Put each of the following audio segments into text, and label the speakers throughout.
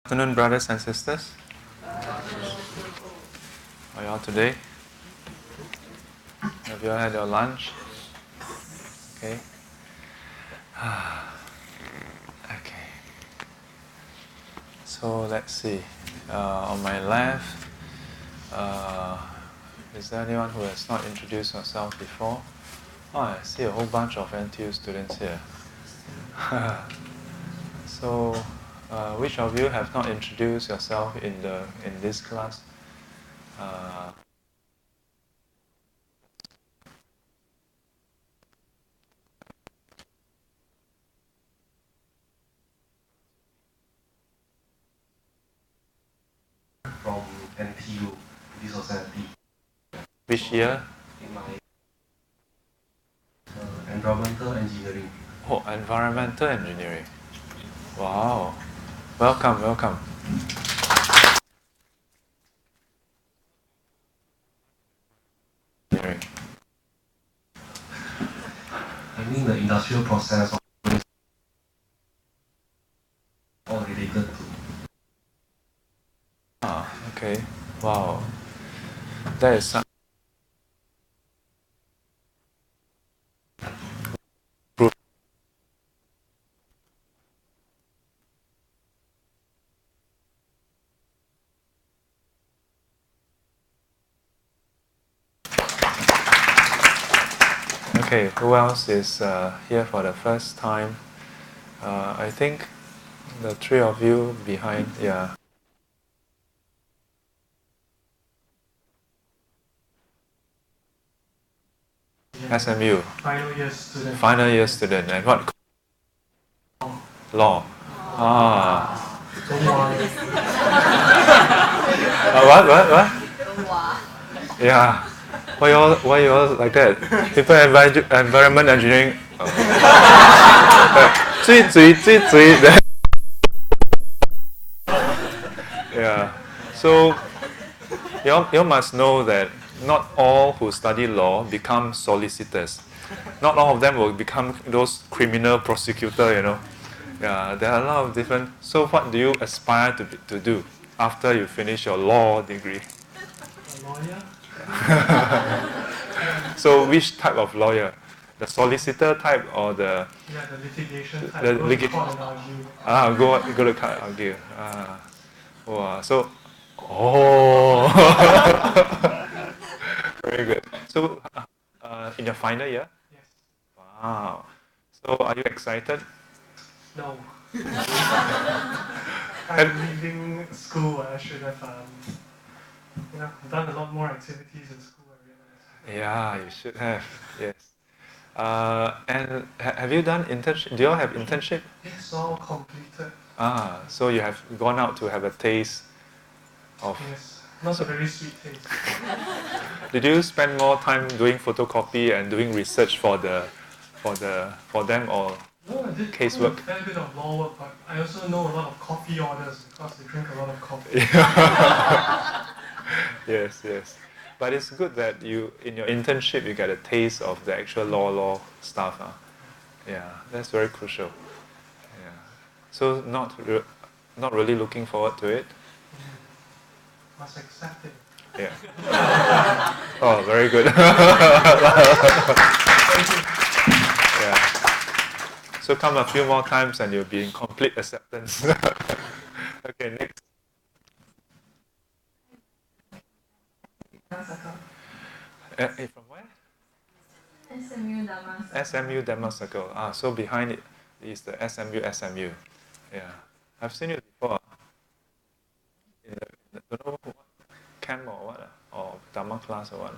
Speaker 1: Afternoon, brothers and sisters. How are you all today? Have you all had your lunch? Okay. Okay. So let's see. On my left, is there anyone who has not introduced yourself before? Oh, I see a whole bunch of NTU students here. So, which of you have not introduced yourself in this class?
Speaker 2: From NTU, this society.
Speaker 1: Which year?
Speaker 2: In my environmental engineering.
Speaker 1: Oh, environmental engineering. Wow. Welcome, welcome. Engineering.
Speaker 2: I mean the industrial process of all related to.
Speaker 1: Okay. Wow. That is some. Okay, who else is here for the first time? I think the three of you behind, yeah. SMU.
Speaker 2: Final year student.
Speaker 1: Final year student. And what? Law. What? Yeah. Why you all like that? People environment engineering. Yeah. So you must know that not all who study law become solicitors. Not all of them will become those criminal prosecutor, you know. Yeah, there are a lot of different. So what do you aspire to do after you finish your law degree?
Speaker 2: A lawyer?
Speaker 1: So which type of lawyer? The solicitor type or the
Speaker 2: The litigation type.
Speaker 1: the
Speaker 2: Go to court and argue.
Speaker 1: go to court argue. Wow. So very good. So in your final year?
Speaker 2: Yes.
Speaker 1: Wow. So are you excited?
Speaker 2: No. I'm leaving school. I should have done a lot more activities in school, I realized.
Speaker 1: Yeah, you should have. Yes. And have you done internship? Do you all have internship?
Speaker 2: It's all completed.
Speaker 1: So you have gone out to have a taste of.
Speaker 2: Yes. Not a very sweet taste.
Speaker 1: Did you spend more time doing photocopy and doing research for them or
Speaker 2: No, I did
Speaker 1: casework?
Speaker 2: a fair bit of law work, but I also know a lot of coffee orders because they drink a lot of coffee.
Speaker 1: Yes. But it's good that you, in your internship, you get a taste of the actual law stuff. Yeah, that's very crucial. Yeah. So not really looking forward to it.
Speaker 2: Must accept it.
Speaker 1: Yeah. Oh, very good. Yeah. So come a few more times and you'll be in complete acceptance. Okay, next. From where? SMU Dhamma Circle. So behind it is the SMU. Yeah. I've seen you before. In the don't know what camp or what, or Dhamma class or what.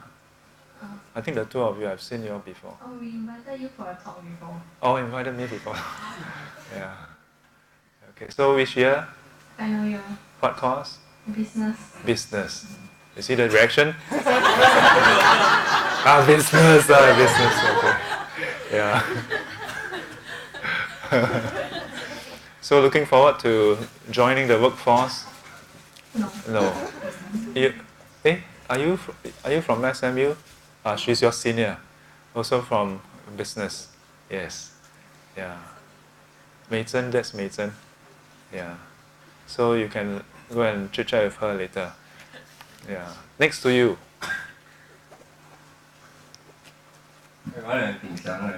Speaker 1: I think the two of you, I've seen you all before.
Speaker 3: Oh, we invited you for a talk before.
Speaker 1: Oh, invited me before. Yeah. Okay, so which year?
Speaker 3: Final year.
Speaker 1: What course?
Speaker 3: Business.
Speaker 1: Business. You see the reaction? Business. Okay. Yeah. So looking forward to joining the workforce? No. Are you from SMU? She's your senior. Also from business. Yes. Yeah. Mei Zhen, that's Mei Zhen. Yeah. so you can go and chit chat with her later. Yeah. Next to you.
Speaker 4: I'm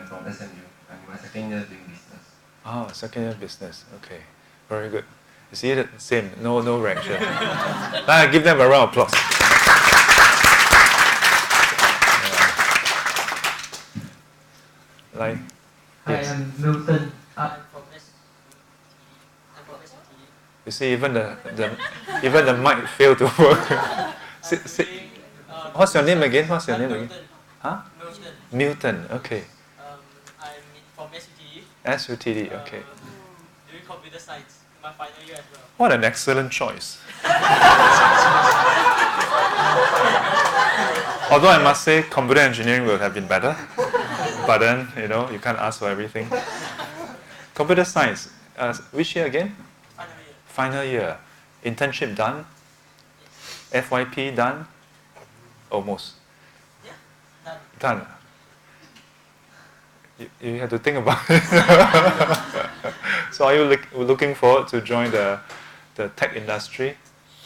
Speaker 4: from SMU. I'm my second year doing business.
Speaker 1: Oh, second year business. Okay, very good. You see it? Same. No reaction. Give them a round of applause. Like,
Speaker 5: Hi,
Speaker 1: yes.
Speaker 5: I'm Milton. I'm from
Speaker 1: You see, even the mic failed to work. What's your name again? What's your name again? Huh? Milton. Okay.
Speaker 5: I'm from SGC.
Speaker 1: SUTD. Okay.
Speaker 5: Doing computer science, my final year as well.
Speaker 1: What an excellent choice. Although I must say, computer engineering would have been better. But then, you can't ask for everything. Computer science. Which year again?
Speaker 5: Final year.
Speaker 1: Final year. Internship done?
Speaker 5: Yes.
Speaker 1: FYP done? Almost.
Speaker 5: Yeah, done.
Speaker 1: Done. You have to think about it. So are you looking forward to join the tech industry?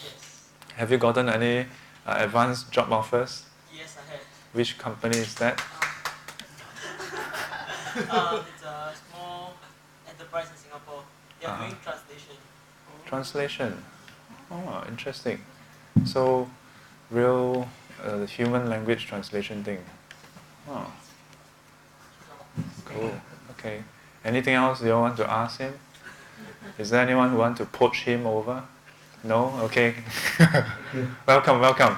Speaker 5: Yes.
Speaker 1: Have you gotten any advanced job offers?
Speaker 5: Yes, I have.
Speaker 1: Which company is that?
Speaker 5: It's a small enterprise in Singapore. They are doing translation.
Speaker 1: Translation. Oh, interesting. So, real human language translation thing. Oh, cool. Okay. Anything else you want to ask him? Is there anyone who want to poach him over? No? Okay. Welcome.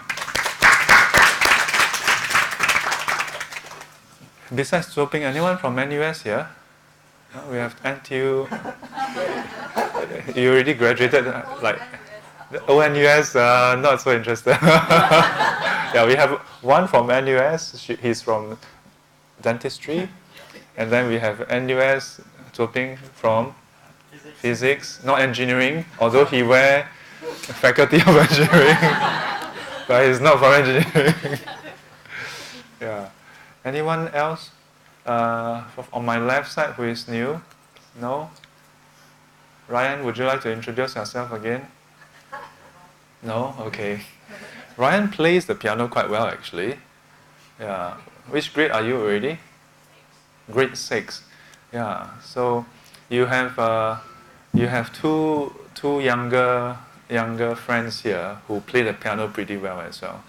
Speaker 1: Besides Zoping, anyone from NUS here? We have NTU. You already graduated, like ONUS, not so interested. Yeah, we have one from NUS, he's from dentistry, and then we have NUS Zoping from physics, not engineering, although he wear faculty of engineering, but he's not from engineering. Yeah. Anyone else on my left side who is new? No? Ryan, would you like to introduce yourself again? No? Okay. Ryan plays the piano quite well actually. Yeah. Which grade are you already? Grade 6. Yeah. So you have two younger friends here who play the piano pretty well as well.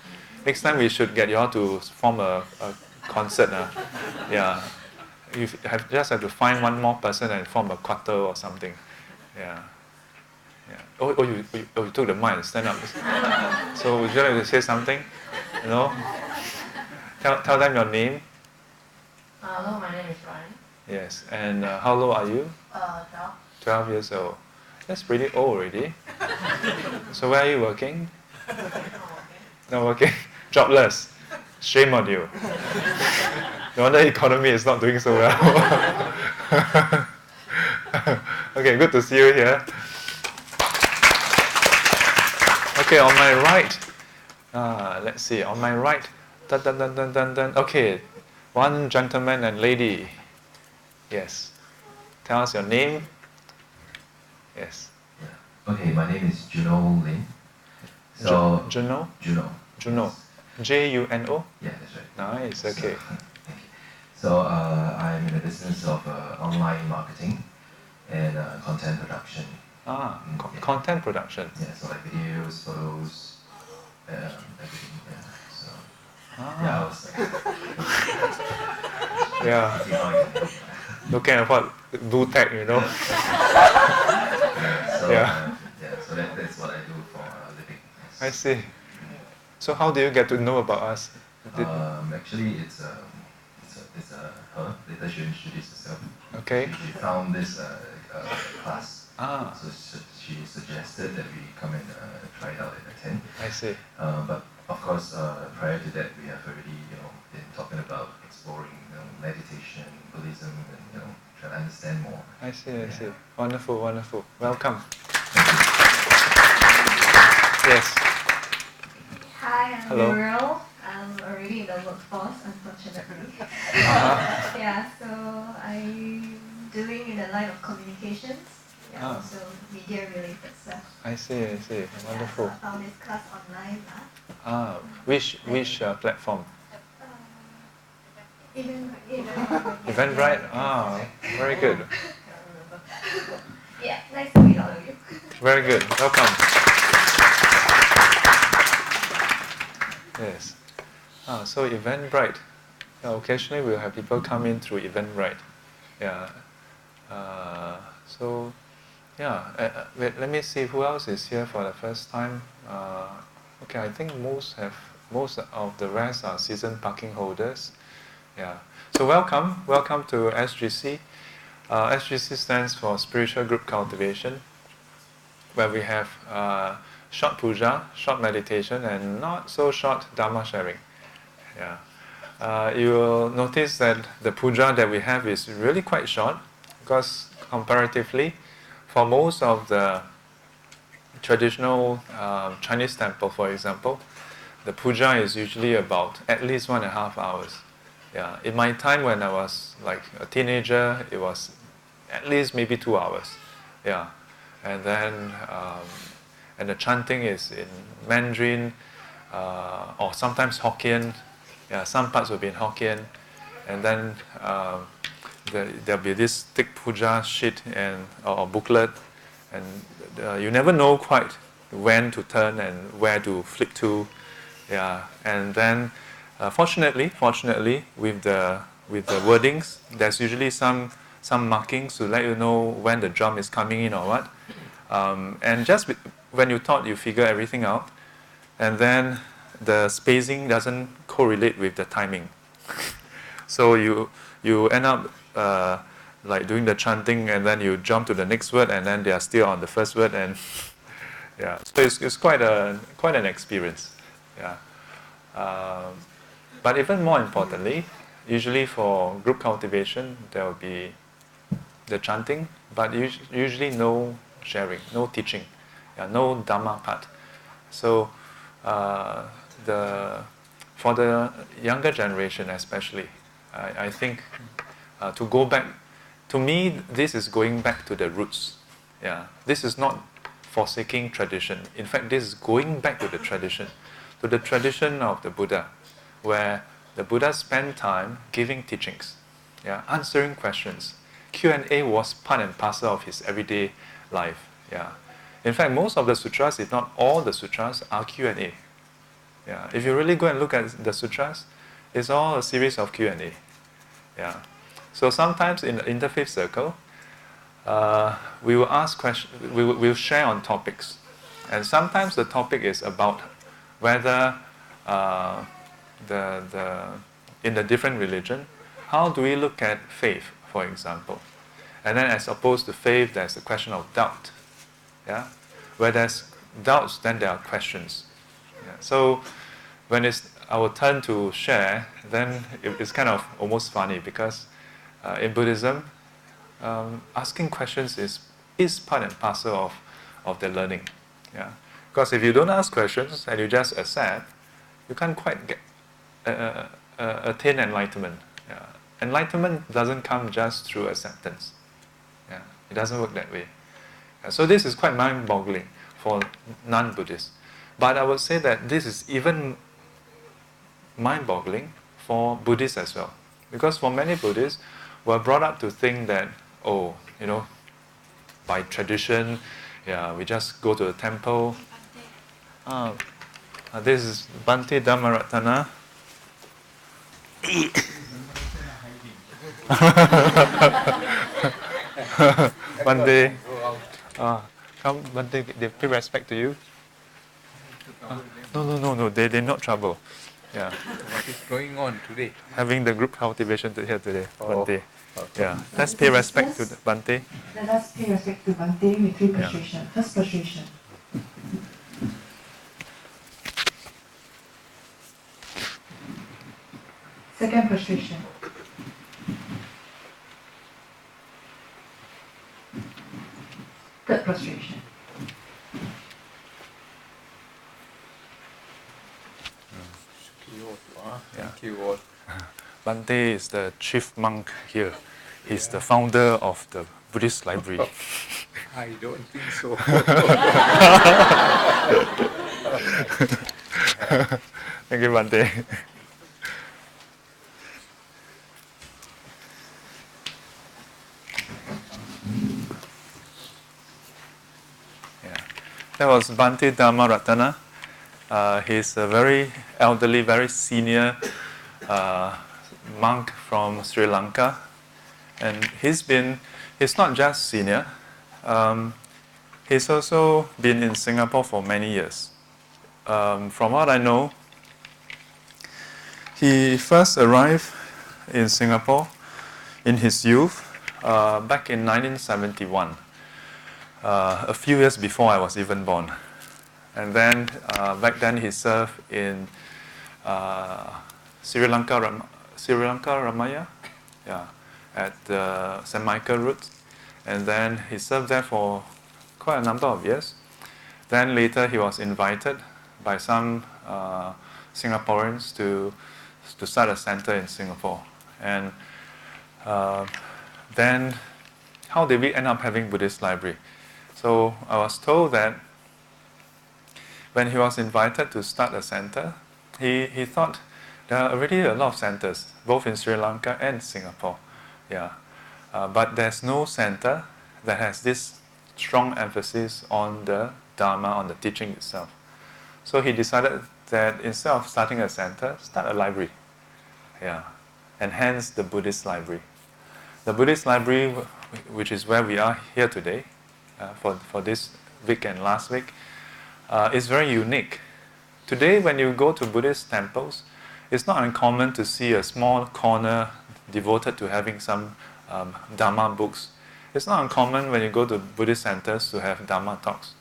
Speaker 1: Next time we should get you all to form a concert. Yeah. You just have to find one more person and form a quartet or something. Yeah. Oh, you took the mic and stand up. So would you like to say something? Tell them your name.
Speaker 3: Hello, my name is Ryan.
Speaker 1: Yes. And how old are you?
Speaker 3: 12.
Speaker 1: 12 years old. That's pretty old already. So where are you working? Not working. Jobless. Shame on you. No wonder the economy is not doing so well. Okay, good to see you here. Okay, on my right, let's see, on my right, dun, dun, dun, dun, dun, dun. Okay, one gentleman and lady. Yes. Tell us your name. Yes.
Speaker 4: Okay, my name is Juno Lin. So
Speaker 1: Juno?
Speaker 4: Juno.
Speaker 1: Juno. Juno?
Speaker 4: Yeah, that's right.
Speaker 1: Nice, okay.
Speaker 4: Thank you. So I'm in the business of online marketing and content production.
Speaker 1: Content production.
Speaker 4: Yeah, so like videos, photos, everything. Yeah. So
Speaker 1: Ah.
Speaker 4: I was
Speaker 1: Yeah.
Speaker 4: see how I can help.
Speaker 1: Looking at what blue tech,
Speaker 4: Yeah, so
Speaker 1: Yeah.
Speaker 4: So that's what I do for a living. Yes.
Speaker 1: I see. So how do you get to know about us?
Speaker 4: Actually, it's her. Later she'll introduce herself.
Speaker 1: Okay.
Speaker 4: She found this class.
Speaker 1: Ah,
Speaker 4: So she suggested that we come and try it out and attend.
Speaker 1: I see.
Speaker 4: But of course, prior to that, we have already been talking about exploring meditation, Buddhism, and trying to understand more.
Speaker 1: I see. Wonderful. Welcome. Yes.
Speaker 3: Hi, I'm
Speaker 1: Hello.
Speaker 3: Muriel. I'm already in the workforce, unfortunately. Yeah, so I'm doing in the line of communications. Yeah, so media-related stuff.
Speaker 1: I see. Wonderful.
Speaker 3: Yeah, so I found this class online.
Speaker 1: Which platform?
Speaker 3: Eventbrite.
Speaker 1: Eventbrite. Very good.
Speaker 3: I can't remember. Yeah, nice to meet all of you.
Speaker 1: Very good. Welcome. Yes. So Eventbrite. Occasionally we'll have people come in through Eventbrite. Yeah. Wait, let me see who else is here for the first time. Okay, I think most of the rest are season parking holders. Yeah. So welcome to SGC. SGC stands for Spiritual Group Cultivation, where we have short puja, short meditation, and not so short dharma sharing. Yeah. You will notice that the puja that we have is really quite short, because comparatively, for most of the traditional Chinese temple, for example, the puja is usually about at least 1.5 hours. Yeah. In my time when I was like a teenager, it was at least maybe 2 hours. Yeah. And then and the chanting is in Mandarin or sometimes Hokkien. Yeah, some parts will be in Hokkien. And then there'll be this thick puja sheet or booklet, and you never know quite when to turn and where to flick to. Yeah, and then fortunately, with the wordings, there's usually some markings to let you know when the drum is coming in or what. And just when you thought you figure everything out, and then the spacing doesn't correlate with the timing. So you end up like doing the chanting, and then you jump to the next word, and then they are still on the first word, and yeah, so it's quite an experience. Yeah. But even more importantly, usually for group cultivation, there will be the chanting, but usually no sharing, no teaching, no dhamma part. So for the younger generation especially, I think to go back, to me this is going back to the roots. Yeah, this is not forsaking tradition. In fact, this is going back to the tradition of the Buddha, where the Buddha spent time giving teachings, answering questions. Q&A was part and parcel of his everyday life. Yeah. In fact, most of the sutras, if not all the sutras, are Q&A. Yeah. If you really go and look at the sutras, it's all a series of Q&A. Yeah. So sometimes in the interfaith circle, we will ask questions. We'll share on topics, and sometimes the topic is about whether in the different religion, how do we look at faith, for example? And then as opposed to faith, there's a question of doubt. Yeah? Where there's doubts, then there are questions. Yeah. So when it's our turn to share, then it's kind of almost funny, because in Buddhism, asking questions is part and parcel of the learning. Yeah? Because if you don't ask questions and you just accept, you can't quite attain enlightenment. Yeah. Enlightenment doesn't come just through acceptance. Yeah. It doesn't work that way. Yeah. So this is quite mind-boggling for non-Buddhists. But I would say that this is even mind-boggling for Buddhists as well. Because for many Buddhists, we're brought up to think that, by tradition, we just go to the temple. This is Bhante Dhammaratana. Bhante, come, Bhante, they pay respect to you. No, they're not trouble. Yeah.
Speaker 6: What is going on today?
Speaker 1: Having the group cultivation here today, Bhante. Yeah. Let's pay respect to Bhante.
Speaker 3: Let us pay respect to Bhante with 3 prostration. First prostration. Second prostration. Third prostration.
Speaker 6: Thank you all.
Speaker 1: Bhante is the chief monk here. He's the founder of the Buddhist library.
Speaker 6: I don't think so.
Speaker 1: Thank you, Bhante. Yeah. That was Bhante Dhammaratana. He's a very elderly, very senior monk from Sri Lanka. And he's not just senior, he's also been in Singapore for many years. From what I know, he first arrived in Singapore in his youth back in 1971, a few years before I was even born. And then back then he served in Sri Lanka Ramaya, yeah, at St. Michael route. And then he served there for quite a number of years. Then later he was invited by some Singaporeans to start a center in Singapore. And then how did we end up having Buddhist library? So I was told that when he was invited to start a center, he thought there are already a lot of centers, both in Sri Lanka and Singapore. Yeah. But there's no center that has this strong emphasis on the Dharma, on the teaching itself. So he decided that instead of starting a center, start a library. Yeah. And hence the Buddhist library. The Buddhist library, which is where we are here today, for this week and last week, is very unique. Today, when you go to Buddhist temples, it's not uncommon to see a small corner devoted to having some Dharma books. It's not uncommon when you go to Buddhist centers to have Dharma talks.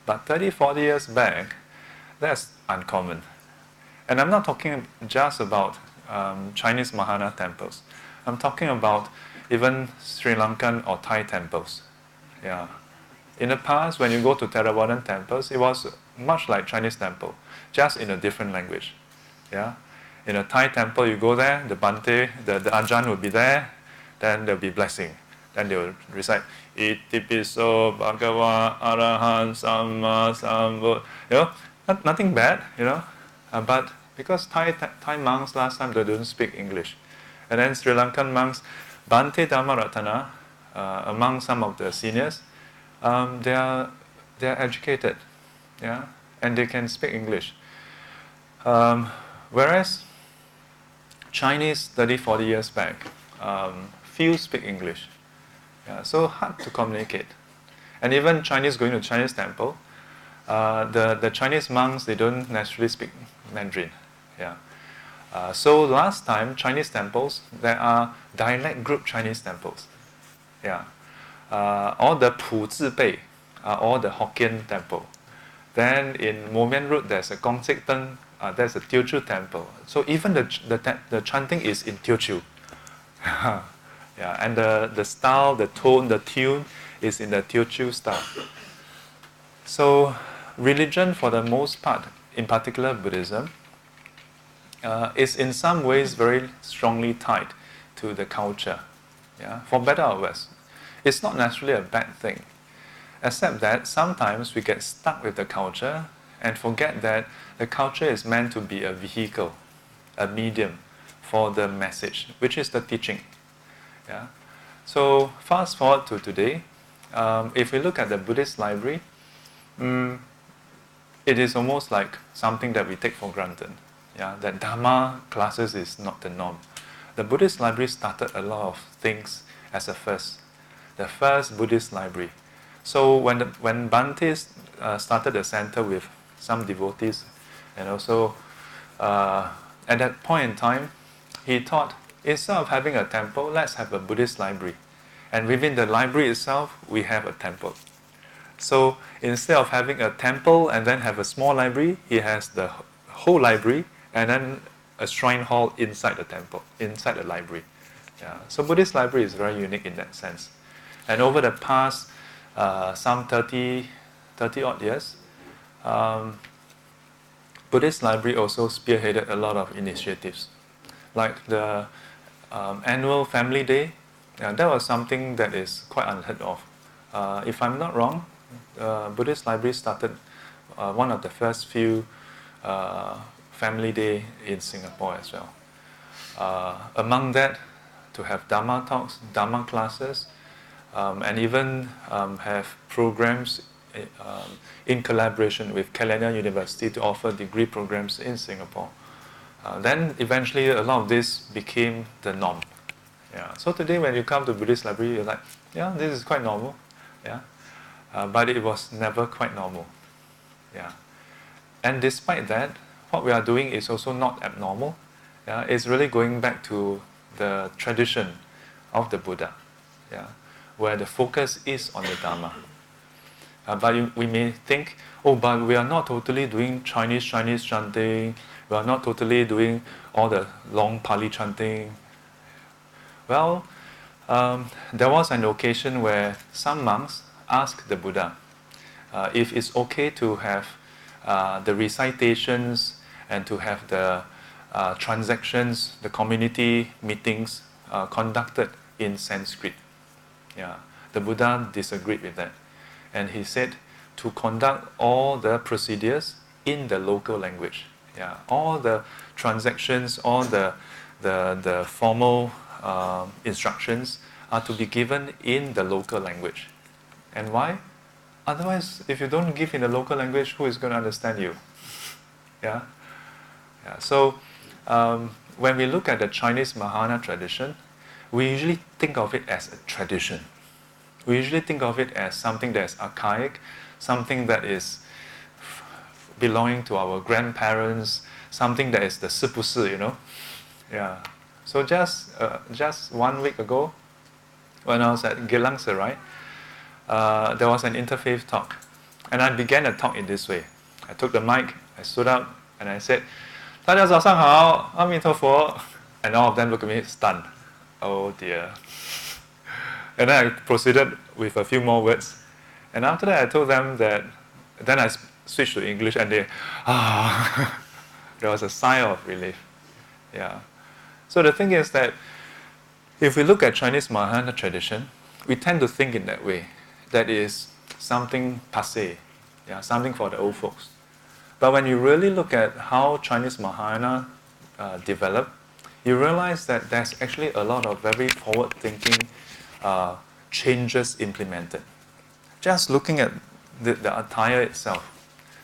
Speaker 1: But 30, 40 years back, that's uncommon. And I'm not talking just about Chinese Mahana temples. I'm talking about even Sri Lankan or Thai temples. Yeah. In the past, when you go to Theravadan temples, it was much like Chinese temple, just in a different language. Yeah. In a Thai temple, you go there, the Bhante, the Ajahn will be there, then there'll be blessing. Then they will recite, Iti piso bhagava arahan samma sambuddha. You know, nothing bad, you know. But because Thai monks last time, they don't speak English. And then Sri Lankan monks, Bhante Dhammaratana, among some of the seniors, they are educated, yeah, and they can speak English. Whereas Chinese 30, 40 years back, few speak English. Yeah, so hard to communicate. And even Chinese going to Chinese temple, the Chinese monks, they don't naturally speak Mandarin. Yeah. So last time, Chinese temples, there are dialect group Chinese temples. Yeah. All the Pu Zhi are all the Hokkien temple. Then in Momian Road, there's a Gong Sik Teng, there's a Teochew temple. So even the chanting is in Teochew. Yeah, and the style, the tone, the tune is in the Teochew style. So religion, for the most part, in particular Buddhism, is in some ways very strongly tied to the culture, yeah, for better or worse. It's not necessarily a bad thing, except that sometimes we get stuck with the culture and forget that the culture is meant to be a vehicle, a medium for the message, which is the teaching. Yeah. So fast forward to today, if we look at the Buddhist library, it is almost like something that we take for granted. Yeah, that Dharma classes is not the norm. The Buddhist library started a lot of things as the first Buddhist library. So when Bhante started the center with some devotees, and also at that point in time, he thought, instead of having a temple, let's have a Buddhist library. And within the library itself, we have a temple. So instead of having a temple and then have a small library, he has the whole library and then a shrine hall inside the temple, inside the library. Yeah. So Buddhist library is very unique in that sense. And over the past some 30 odd years, Buddhist library also spearheaded a lot of initiatives, like the annual family day That was something that is quite unheard of. If I'm not wrong, Buddhist Library started one of the first few family day in Singapore as well. Among that, to have Dharma talks, Dharma classes, and even have programs in collaboration with Kelaniya University to offer degree programs in Singapore. Then eventually a lot of this became the norm. Yeah. So today when you come to Buddhist Library, you're like, yeah, this is quite normal. Yeah. But it was never quite normal. Yeah. And despite that, what we are doing is also not abnormal. Yeah. It's really going back to the tradition of the Buddha. Yeah. Where the focus is on the Dharma. But we may think, oh, but we are not totally doing Chinese chanting, we are not totally doing all the long Pali chanting. Well, there was an occasion where some monks asked the Buddha if it's okay to have the recitations and to have the transactions, the community meetings conducted in Sanskrit. Yeah. The Buddha disagreed with that. And he said to conduct all the procedures in the local language. Yeah, all the transactions, all the formal instructions are to be given in the local language. And why? Otherwise, if you don't give in the local language, who is going to understand you? Yeah. Yeah. So when we look at the Chinese Mahayana tradition, we usually think of it as a tradition. We usually think of it as something that's archaic, something that is belonging to our grandparents, something that is the 是不是, you know. Yeah. So just 1 week ago, when I was at Geylang Serai, there was an interfaith talk, and I began the talk in this way. I took the mic, I stood up, and I said, 大家早上好, 阿弥陀佛, and all of them looked at me stunned. Oh dear. And then I proceeded with a few more words. And after that, I told them that, then I switched to English, and they, there was a sigh of relief. Yeah. So the thing is that if we look at Chinese Mahayana tradition, we tend to think in that way. That is something passé, yeah, something for the old folks. But when you really look at how Chinese Mahayana developed, you realize that there's actually a lot of very forward-thinking changes implemented. Just looking at the attire itself,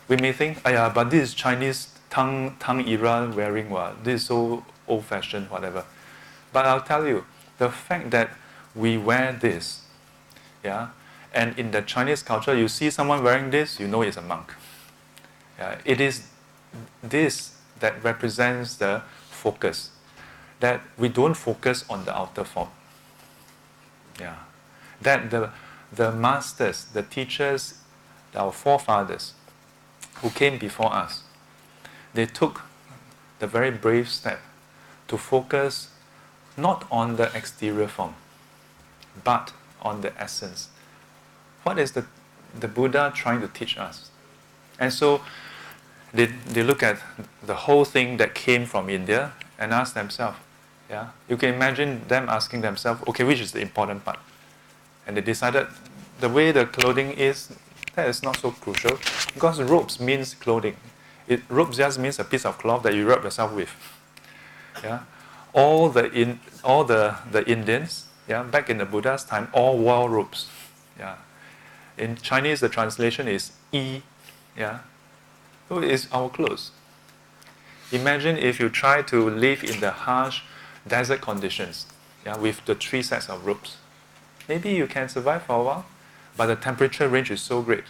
Speaker 1: we may think, but this is Chinese Tang era wearing, this is so old-fashioned, whatever. But I'll tell you, the fact that we wear this, yeah, and in the Chinese culture, you see someone wearing this, you know it's a monk. Yeah, it is this that represents the focus, that we don't focus on the outer form. Yeah, that the masters, the teachers, our forefathers who came before us, they took the very brave step to focus not on the exterior form, but on the essence. What is the Buddha trying to teach us? And so they look at the whole thing that came from India and ask themselves, yeah, you can imagine them asking themselves, okay, which is the important part? And they decided the way the clothing is, that is not so crucial, because robes means clothing. Robes just means a piece of cloth that you rub yourself with. Yeah, all the Indians, yeah, back in the Buddha's time, all wore robes. Yeah, in Chinese the translation is yi. Yeah, so it's our clothes. Imagine if you try to live in the harsh desert conditions, yeah, with the 3 sets of robes. Maybe you can survive for a while, but the temperature range is so great.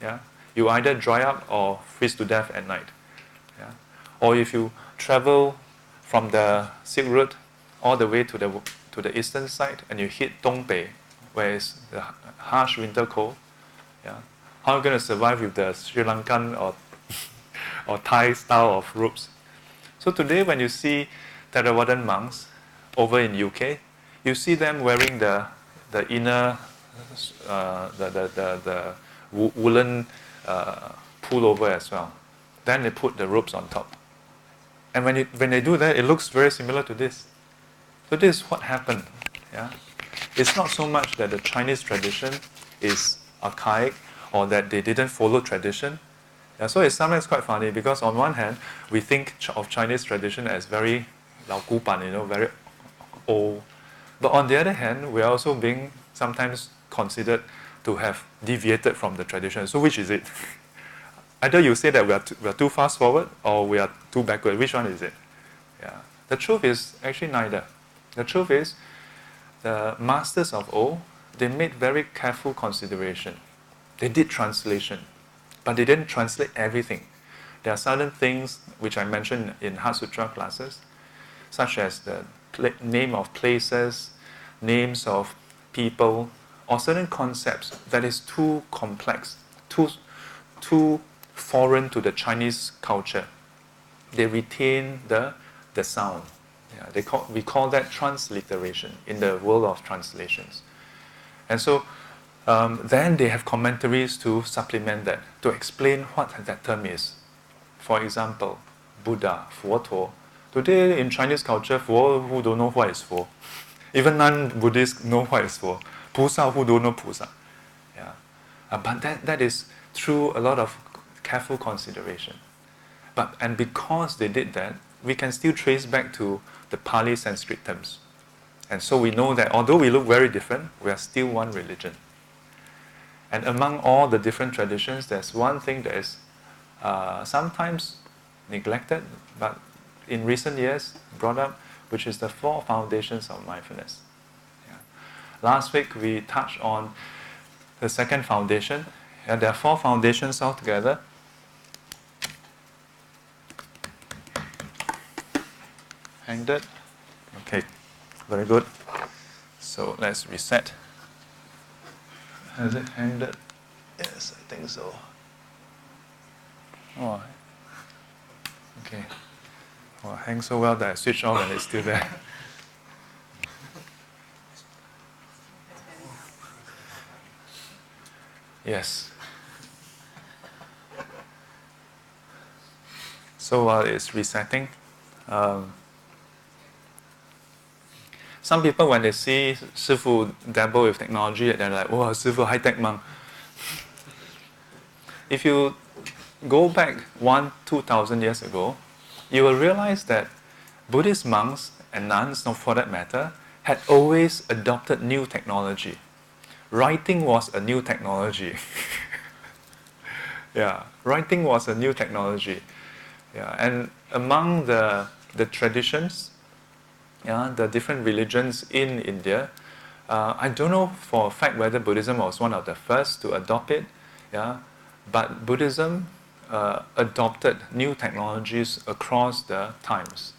Speaker 1: Yeah, you either dry up or freeze to death at night. Yeah, or if you travel from the Silk Road all the way to the eastern side and you hit Dongbei, where it's the harsh winter cold. Yeah, how are you going to survive with the Sri Lankan or Thai style of robes? So today, when you see Theravadan monks over in UK, you see them wearing the inner the woolen pullover as well. Then they put the robes on top. And when they do that, it looks very similar to this. So this is what happened. Yeah. It's not so much that the Chinese tradition is archaic or that they didn't follow tradition. Yeah, so it's sometimes quite funny because on one hand, we think of Chinese tradition as very 老古板, very old. But on the other hand, we are also being sometimes considered to have deviated from the tradition. So which is it? Either you say that we are too fast forward or we are too backward. Which one is it? Yeah. The truth is actually neither. The truth is the masters of old, they made very careful consideration. They did translation, but they didn't translate everything. There are certain things which I mentioned in Heart Sutra classes, such as the name of places, names of people, or certain concepts that is too complex, too foreign to the Chinese culture. They retain the sound. Yeah, we call that transliteration in the world of translations. And so then they have commentaries to supplement that, to explain what that term is. For example, Buddha, 佛陀. Today in Chinese culture, 佛 who don't know what is 佛. Even non-Buddhists know what is 佛. 菩萨 who don't know 菩萨. Yeah. But that is through a lot of careful consideration. And because they did that, we can still trace back to the Pali Sanskrit terms. And so we know that although we look very different, we are still one religion. And among all the different traditions, there's one thing that is sometimes neglected, but in recent years brought up, which is the Four Foundations of Mindfulness. Yeah. Last week we touched on the second foundation. And there are four foundations altogether. Hanged it? Okay, very good. So let's reset. Has it hanged it? Yes, I think so. Oh, okay. Well, it hangs so well that I switch off and it's still there. Yes. So while it's resetting, some people when they see Sifu dabble with technology, they're like, "Oh, Sifu high tech mang." If you go back 2,000 years ago, you will realize that Buddhist monks and nuns, for that matter, had always adopted new technology. Writing was a new technology. Yeah, writing was a new technology. Yeah, and among the traditions, yeah, the different religions in India, I don't know for a fact whether Buddhism was one of the first to adopt it. Yeah, but Buddhism adopted new technologies across the times.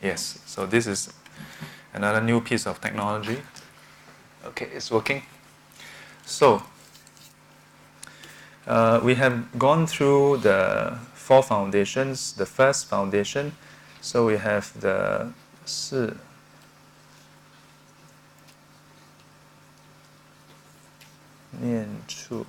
Speaker 1: Yes, so this is another new piece of technology. Okay, it's working. So, we have gone through the four foundations. The first foundation, so we have the 四 念处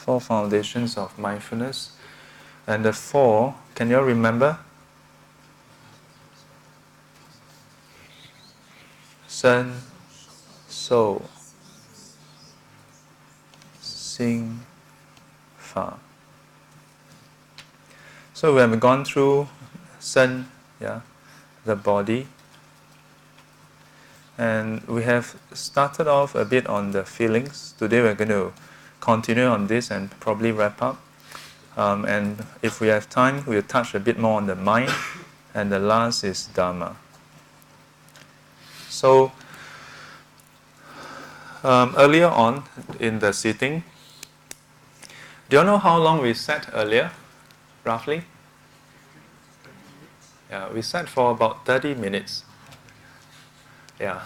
Speaker 1: Four Foundations of Mindfulness. And the four, can you all remember? 身、受、心、法. So we have gone through 身, yeah, the body. And we have started off a bit on the feelings. Today we're going to continue on this and probably wrap up. And if we have time, we'll touch a bit more on the mind. And the last is Dharma. So, earlier on in the sitting, do you know how long we sat earlier, roughly? Yeah, we sat for about 30 minutes. Yeah.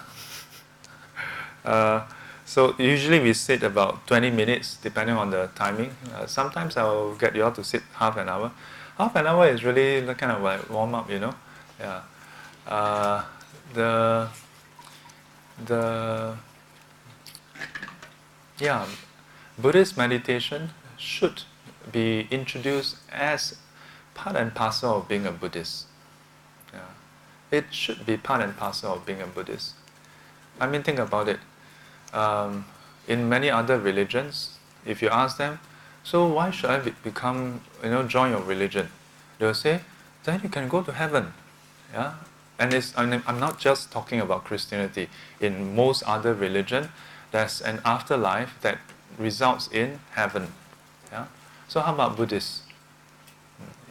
Speaker 1: So usually we sit about 20 minutes depending on the timing. Sometimes I'll get you all to sit half an hour. Half an hour is really the kind of like warm up, you know. Yeah. The yeah, Buddhist meditation should be introduced as part and parcel of being a Buddhist. Yeah. It should be part and parcel of being a Buddhist. I mean, think about it. In many other religions, if you ask them, so why should I become, join your religion? They'll say, then you can go to heaven. Yeah, and I'm not just talking about Christianity. In most other religion, there's an afterlife that results in heaven. Yeah. So how about Buddhists?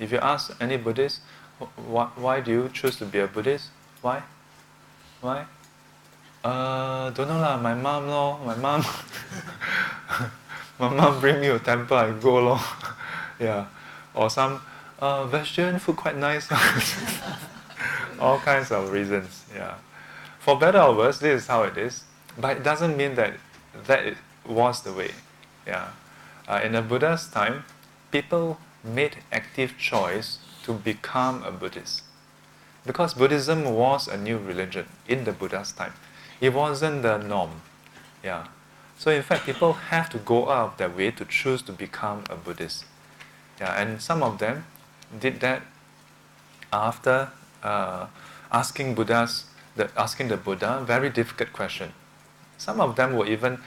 Speaker 1: If you ask any Buddhist, why do you choose to be a Buddhist? Why? Why? Don't know lah. My mom lor. My mom. My mom bring me to temple. I go lor. Yeah. Or some vegetarian food quite nice. All kinds of reasons. Yeah. For better or worse, this is how it is. But it doesn't mean that it was the way. Yeah. In the Buddha's time, people made active choice to become a Buddhist. Because Buddhism was a new religion in the Buddha's time. It wasn't the norm. Yeah. So in fact, people have to go out of their way to choose to become a Buddhist. Yeah, and some of them did that after asking the Buddha very difficult question. Some of them were even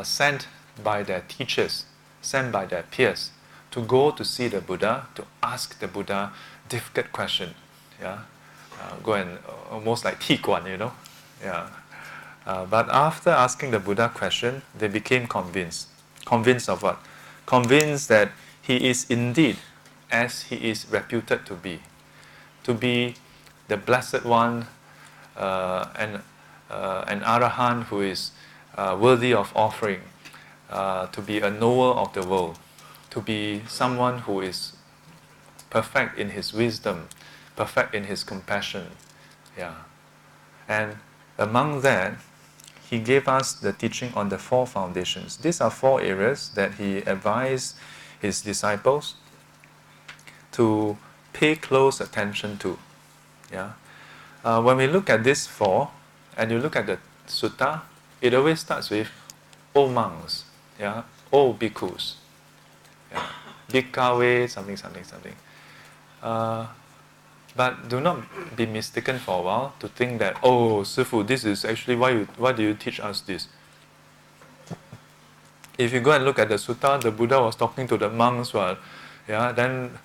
Speaker 1: sent by their teachers, sent by their peers, to go to see the Buddha, to ask the Buddha difficult question. Yeah, go and almost like 踢馆, Yeah. But after asking the Buddha question, they became convinced. Convinced of what? Convinced that he is indeed as he is reputed to be the blessed one, and an arahant who is worthy of offering, to be a knower of the world, to be someone who is perfect in his wisdom, perfect in his compassion. Yeah. And among that, he gave us the teaching on the Four Foundations. These are 4 areas that he advised his disciples to pay close attention to. Yeah. When we look at these 4, and you look at the sutta, it always starts with, O monks, yeah, O bhikkhus, yeah, bhikkhave, something. But do not be mistaken for a while to think that, oh, Sifu, this is actually why do you teach us this? If you go and look at the sutta, the Buddha was talking to the monks, yeah, then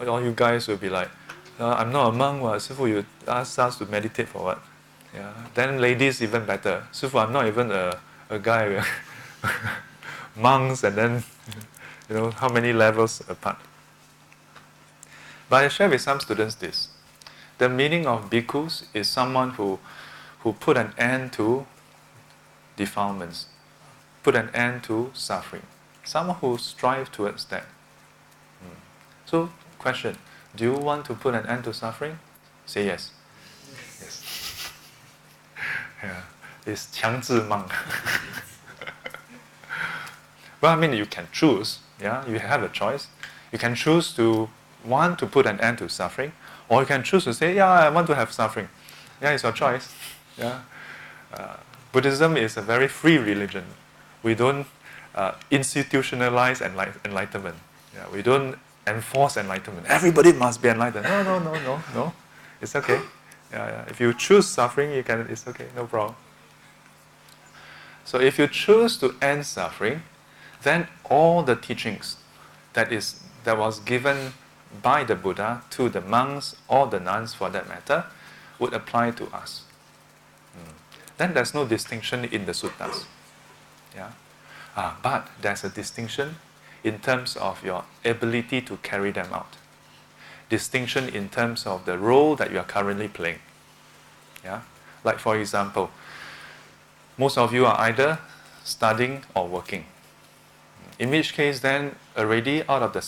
Speaker 1: all you guys will be like, I'm not a monk, Sifu, you ask us to meditate for what? Yeah. Then ladies even better. Sifu, I'm not even a guy. Monks, and then how many levels apart. But I share with some students this. The meaning of bhikkhus is someone who put an end to defilements, put an end to suffering. Someone who strives towards that. So, question, do you want to put an end to suffering? Say yes. Yes. Yeah. It's 强制梦. Well, I mean, you can choose. Yeah, you have a choice. You can choose to want to put an end to suffering, or you can choose to say, yeah, I want to have suffering. Yeah, it's your choice. Yeah. Buddhism is a very free religion. We don't institutionalize enlightenment. Yeah, we don't enforce enlightenment. Everybody must be enlightened. No. It's okay. Yeah. If you choose suffering, it's okay, no problem. So if you choose to end suffering, then all the teachings that was given by the Buddha to the monks or the nuns for that matter would apply to us. Then there's no distinction in the suttas. Yeah? But there's a distinction in terms of your ability to carry them out. Distinction in terms of the role that you are currently playing. Yeah? Like for example, most of you are either studying or working. In which case then already out of the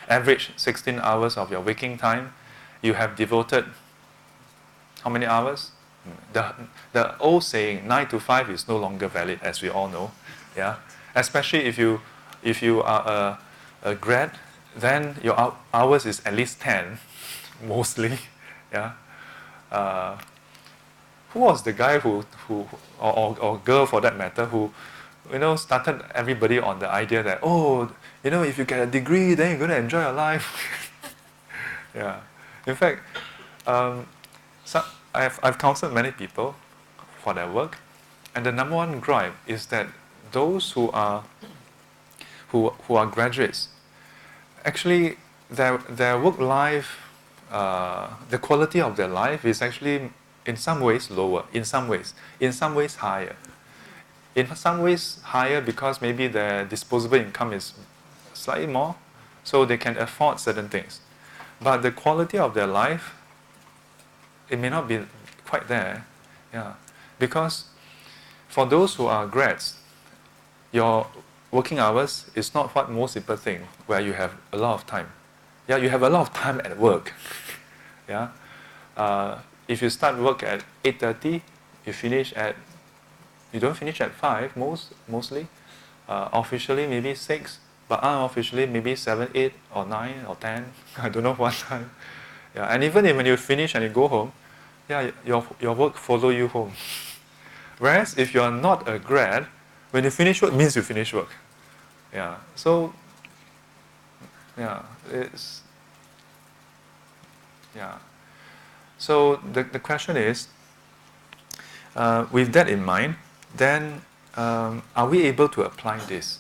Speaker 1: average 16 hours of your waking time, you have devoted how many hours? The old saying 9 to 5 is no longer valid, as we all know. Yeah, especially if you are a grad, then your hours is at least 10, mostly. Yeah. Who was the guy who or girl for that matter who started everybody on the idea that if you get a degree then you're going to enjoy your life. Yeah. In fact, I've counseled many people for their work, and the number one gripe is that those who are graduates, actually their work life, the quality of their life is actually in some ways lower, in some ways higher. In some ways higher because maybe their disposable income is slightly more, so they can afford certain things. But the quality of their life, it may not be quite there. Yeah. Because for those who are grads, your working hours is not what most people think, where you have a lot of time. Yeah, you have a lot of time at work. Yeah. If you start work at 8:30, you don't finish at 5 mostly. Officially maybe 6, but unofficially maybe 7, 8 or 9 or 10. I don't know what time. Yeah, and even when you finish and you go home, yeah, your work follow you home. Whereas if you are not a grad, when you finish work means you finish work. Yeah. So yeah, it's yeah. So the question is, with that in mind, then are we able to apply this?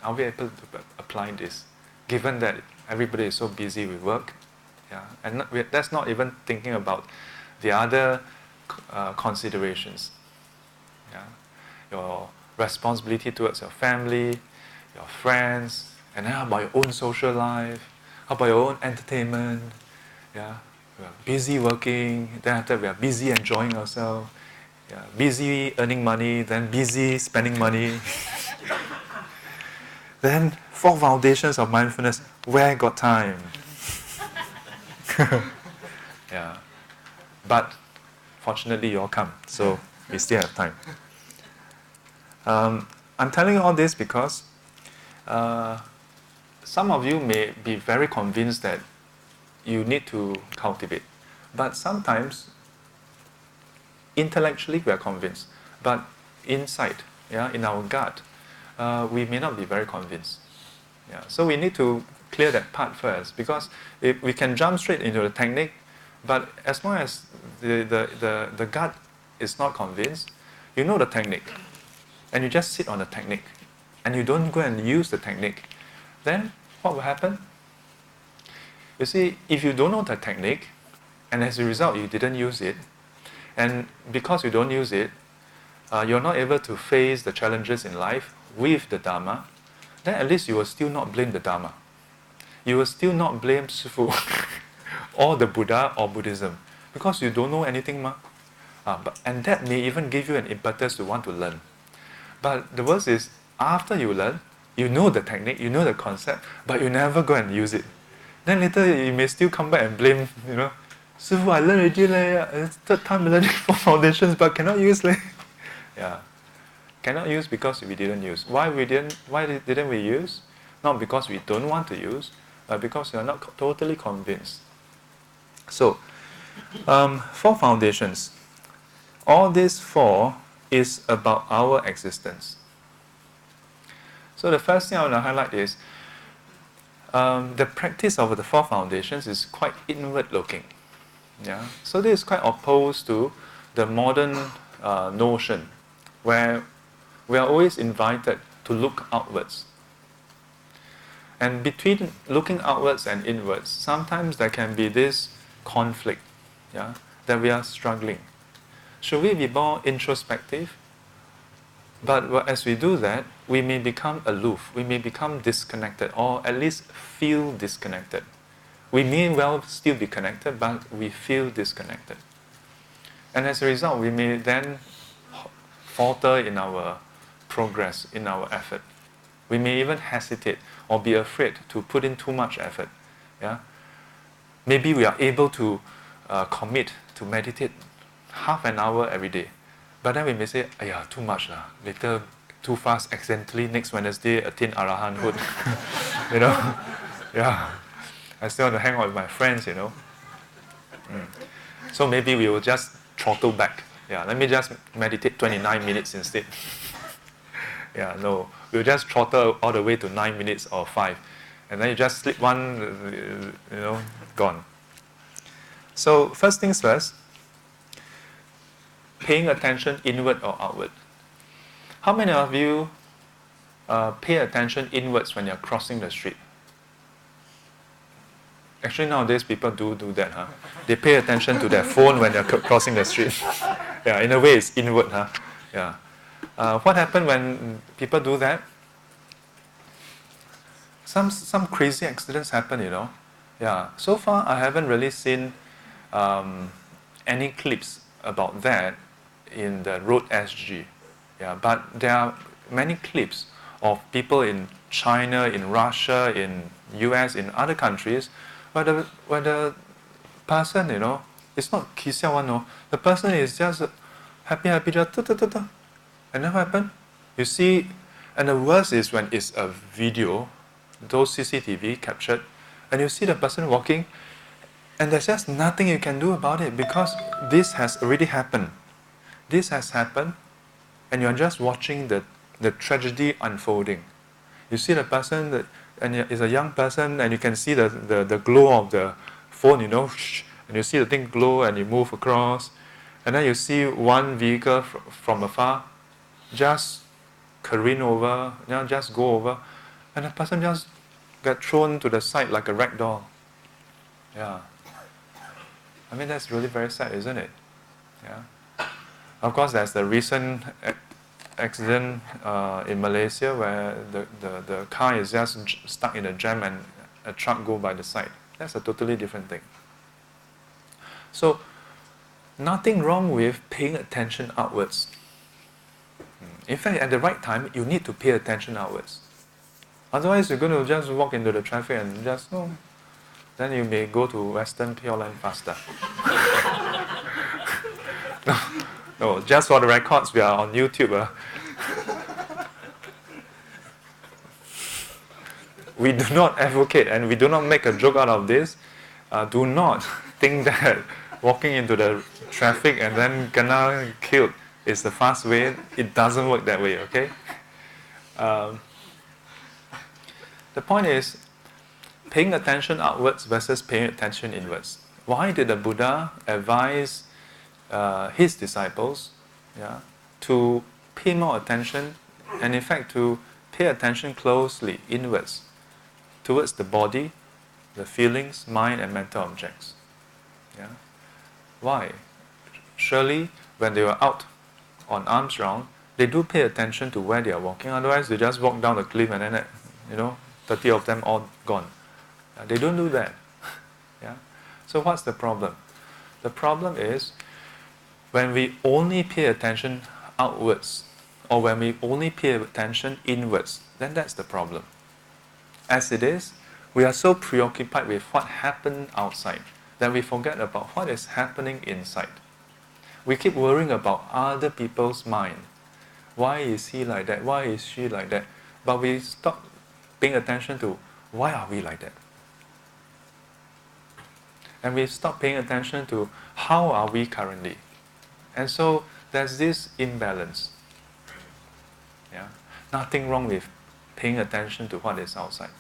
Speaker 1: Are we able to apply this, given that everybody is so busy with work? Yeah, and that's not even thinking about the other considerations. Yeah, your responsibility towards your family, your friends, and then how about your own social life? How about your own entertainment? Yeah, we are busy working, then after we are busy enjoying ourselves. Yeah, busy earning money, then busy spending money. Then Four Foundations of Mindfulness, where got time? Yeah, but fortunately you all come, so we still have time. I'm telling you all this because some of you may be very convinced that you need to cultivate, but sometimes intellectually we are convinced, but inside, yeah, in our gut, we may not be very convinced. Yeah, so we need to clear that part first, because if we can jump straight into the technique, but as long as the gut is not convinced, you know the technique, and you just sit on the technique, and you don't go and use the technique, then what will happen? You see, if you don't know the technique, and as a result you didn't use it, and because you don't use it, you're not able to face the challenges in life with the Dharma, then at least you will still not blame the Dharma. You will still not blame Sifu or the Buddha or Buddhism, because you don't know anything. And that may even give you an impetus to want to learn. But the worst is, after you learn, you know the technique, you know the concept, but you never go and use it. Then later you may still come back and blame, Sifu, I learned already, it's third time learning Four Foundations, but cannot use. Yeah. Cannot use because we didn't use. Why didn't we use? Not because we don't want to use, but because we are not totally convinced. So, Four Foundations. All these four is about our existence. So the first thing I want to highlight is the practice of the Four Foundations is quite inward looking. Yeah? So this is quite opposed to the modern notion where we are always invited to look outwards. And between looking outwards and inwards, sometimes there can be this conflict, yeah, that we are struggling. Should we be more introspective? But as we do that, we may become aloof, we may become disconnected, or at least feel disconnected. We may well still be connected, but we feel disconnected. And as a result, we may then falter in our progress, in our effort. We may even hesitate or be afraid to put in too much effort. Yeah? Maybe we are able to commit to meditate half an hour every day. But then we may say, "Ayah, too much lah. Later, too fast, accidentally next Wednesday attain arahanthood." You know, yeah. I still want to hang out with my friends, you know. So maybe we will just throttle back. Yeah, let me just meditate 29 minutes instead. Yeah, no, we'll just throttle all the way to 9 minutes or 5, and then you just slip one, you know, gone. So first things first, paying attention inward or outward. How many of you pay attention inwards when you're crossing the street? Actually, nowadays people do that. Huh? They pay attention to their phone when they're crossing the street. Yeah, in a way it's inward. Huh? Yeah. What happens when people do that? Some crazy accidents happen, you know. Yeah. So far, I haven't really seen any clips about that in the road SG. Yeah, but there are many clips of people in China, in Russia, in US, in other countries, where the person, you know, it's not kisiao one, no. The person is just happy, just ta-ta-ta-ta. And then what happened? You see, and the worst is when it's a video, those CCTV captured, and you see the person walking, and there's just nothing you can do about it because this has already happened. This has happened, and you're just watching the tragedy unfolding. You see the person, and it's a young person, and you can see the glow of the phone, you know, and you see the thing glow, and you move across, and then you see one vehicle from afar just careen over, you know, just go over, and the person just get thrown to the side like a rag doll. Yeah. I mean, that's really very sad, isn't it? Yeah. Of course, there's the recent accident in Malaysia where the car is just stuck in a jam and a truck go by the side. That's a totally different thing. So, nothing wrong with paying attention outwards. In fact, at the right time, you need to pay attention outwards. Otherwise, you're going to just walk into the traffic and just, then you may go to Western Pure Line faster. No, just for the records, we are on YouTube. We do not advocate and we do not make a joke out of this. Do not think that walking into the traffic and then kena killed is the fast way. It doesn't work that way, okay? The point is, paying attention outwards versus paying attention inwards. Why did the Buddha advise his disciples to pay more attention and in fact to pay attention closely inwards towards the body, the feelings, mind and mental objects? Yeah. Why? Surely when they were out on alms round, they do pay attention to where they are walking, otherwise they just walk down the cliff and then 30 of them all gone. They don't do that. Yeah. So what's the problem? The problem is when we only pay attention outwards or when we only pay attention inwards, then that's the problem. As it is, we are so preoccupied with what happened outside that we forget about what is happening inside. We keep worrying about other people's mind. Why is he like that? Why is she like that? But we stop paying attention to why are we like that? And we stop paying attention to how are we currently. And so there's this imbalance. Yeah? Nothing wrong with paying attention to what is outside.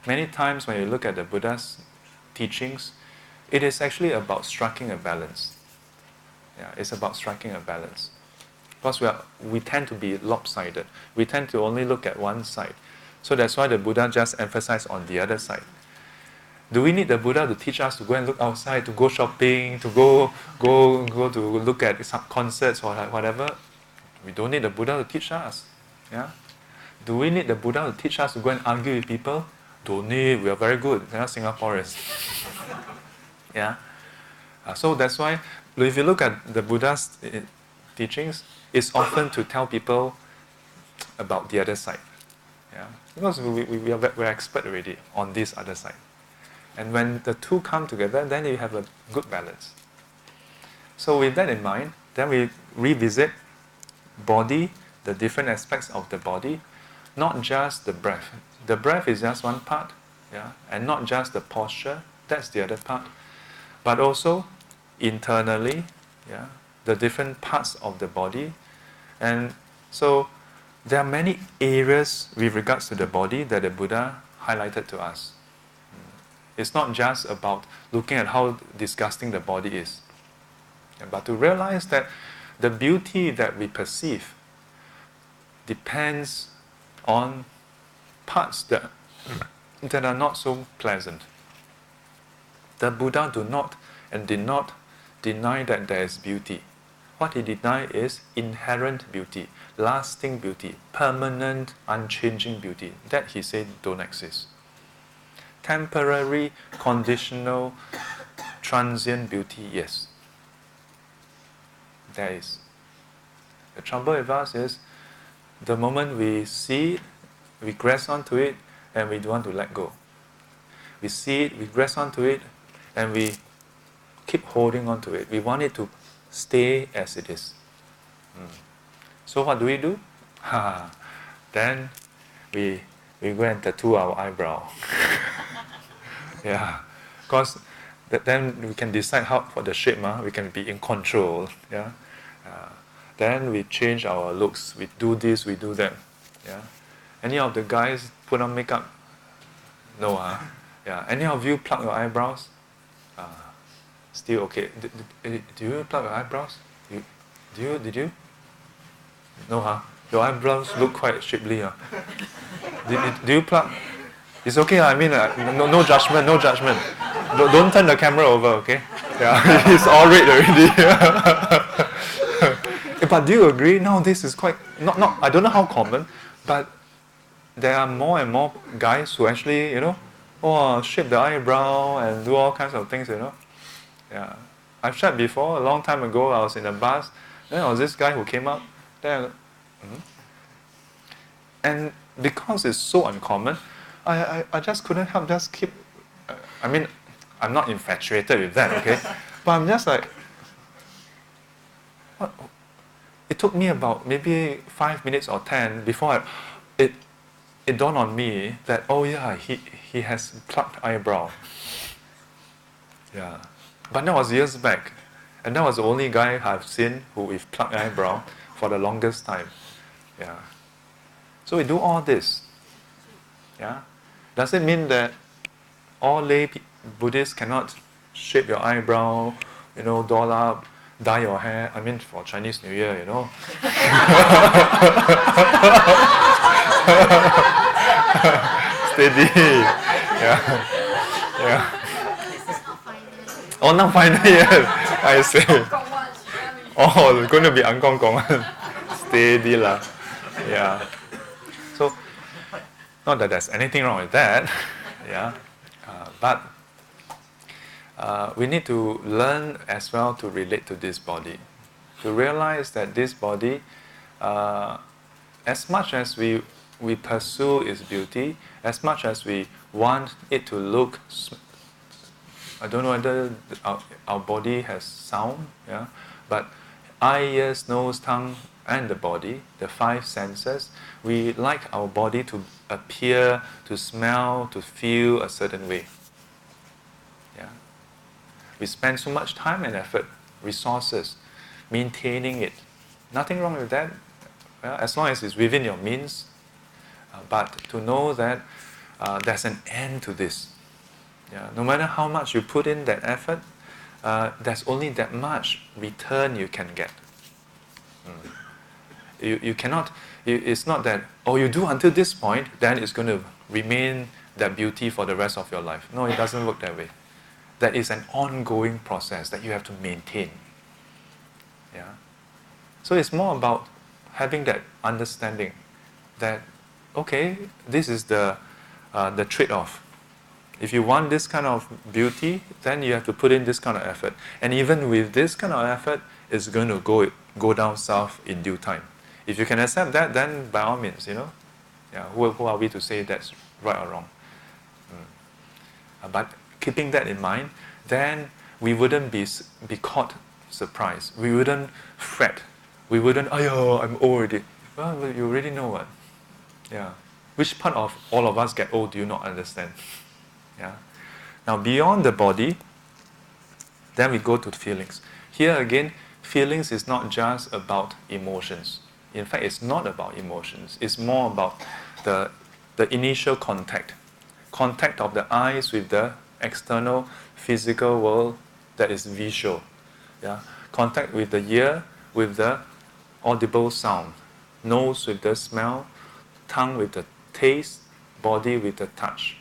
Speaker 1: Many times when you look at the Buddha's teachings, it is actually about striking a balance. Yeah, it's about striking a balance. Because we tend to be lopsided. We tend to only look at one side. So that's why the Buddha just emphasized on the other side. Do we need the Buddha to teach us to go and look outside, to go shopping, to go to look at some concerts or whatever? We don't need the Buddha to teach us. Yeah? Do we need the Buddha to teach us to go and argue with people? Don't need. We are very good. We are Singaporeans. Yeah. So that's why if you look at the Buddha's teachings, it's often to tell people about the other side. Yeah. Because we're expert already on this other side. And when the two come together, then you have a good balance. So with that in mind, then we revisit body, the different aspects of the body, not just the breath. The breath is just one part, yeah, and not just the posture, that's the other part, but also internally, yeah, the different parts of the body. And so there are many areas with regards to the body that the Buddha highlighted to us. It's not just about looking at how disgusting the body is, but to realize that the beauty that we perceive depends on parts that are not so pleasant. The Buddha did not deny that there is beauty. What he denied is inherent beauty, lasting beauty, permanent, unchanging beauty. That he said don't exist. Temporary, conditional, transient beauty, yes. There is. The trouble with us is the moment we see it, we grasp onto it, and we don't want to let go. We see it, we grasp onto it, and we keep holding on to it. We want it to stay as it is. So what do? Then we go and tattoo our eyebrow. Yeah, because then we can decide how for the shape. We can be in control. Yeah. Then we change our looks. We do this, we do that. Yeah. Any of the guys put on makeup? No. Yeah. Any of you pluck your eyebrows? Still okay. Do you pluck your eyebrows? Did you? No, Your eyebrows look quite shapely. Do you pluck? It's okay. I mean, no judgment. No judgment. Don't turn the camera over. Okay. Yeah. It's all red already. But do you agree? Now this is quite not. I don't know how common, but there are more and more guys who actually, shape the eyebrow and do all kinds of things. Yeah, I've shared before. A long time ago, I was in a bus. Then there was this guy who came up. Then, and because it's so uncommon, I just couldn't help just keep. I mean, I'm not infatuated with that, okay? But I'm just like, what? It took me about maybe 5 minutes or 10 before it dawned on me that, oh yeah, he has plucked eyebrow. Yeah. But that was years back. And that was the only guy I've seen who with plucked eyebrow for the longest time. Yeah. So we do all this. Yeah. Does it mean that all lay Buddhists cannot shape your eyebrow, doll up, dye your hair? I mean, for Chinese New Year, Steady. Yeah. Yeah. Oh, not final yet. I say. Oh, it's going to be Ang Kong Kong. Steady lah. Yeah. So, not that there's anything wrong with that. Yeah. But we need to learn as well to relate to this body. To realize that this body, as much as we pursue its beauty, as much as we want it to look, I don't know whether our body has sound, yeah, but eye, ears, nose, tongue, and the body, the 5 senses, we like our body to appear, to smell, to feel a certain way. Yeah. We spend so much time and effort, resources, maintaining it. Nothing wrong with that, as long as it's within your means. But to know that there's an end to this. Yeah. No matter how much you put in that effort, there's only that much return you can get. You cannot. It's not that, you do until this point, then it's going to remain that beauty for the rest of your life. No, it doesn't work that way. That is an ongoing process that you have to maintain. Yeah. So it's more about having that understanding that, okay, this is the trade-off. If you want this kind of beauty, then you have to put in this kind of effort. And even with this kind of effort, it's going to go down south in due time. If you can accept that, then by all means, yeah, who are we to say that's right or wrong? But keeping that in mind, then we wouldn't be caught surprised. We wouldn't fret. We wouldn't, oh, I'm old already. Well, you already know what. Yeah. Which part of all of us get old do you not understand? Yeah. Now, beyond the body, then we go to the feelings. Here again, feelings is not just about emotions. In fact, it's not about emotions. It's more about the initial contact of the eyes with the external physical world that is visual. Yeah? Contact with the ear with the audible sound, nose with the smell, tongue with the taste, body with the touch.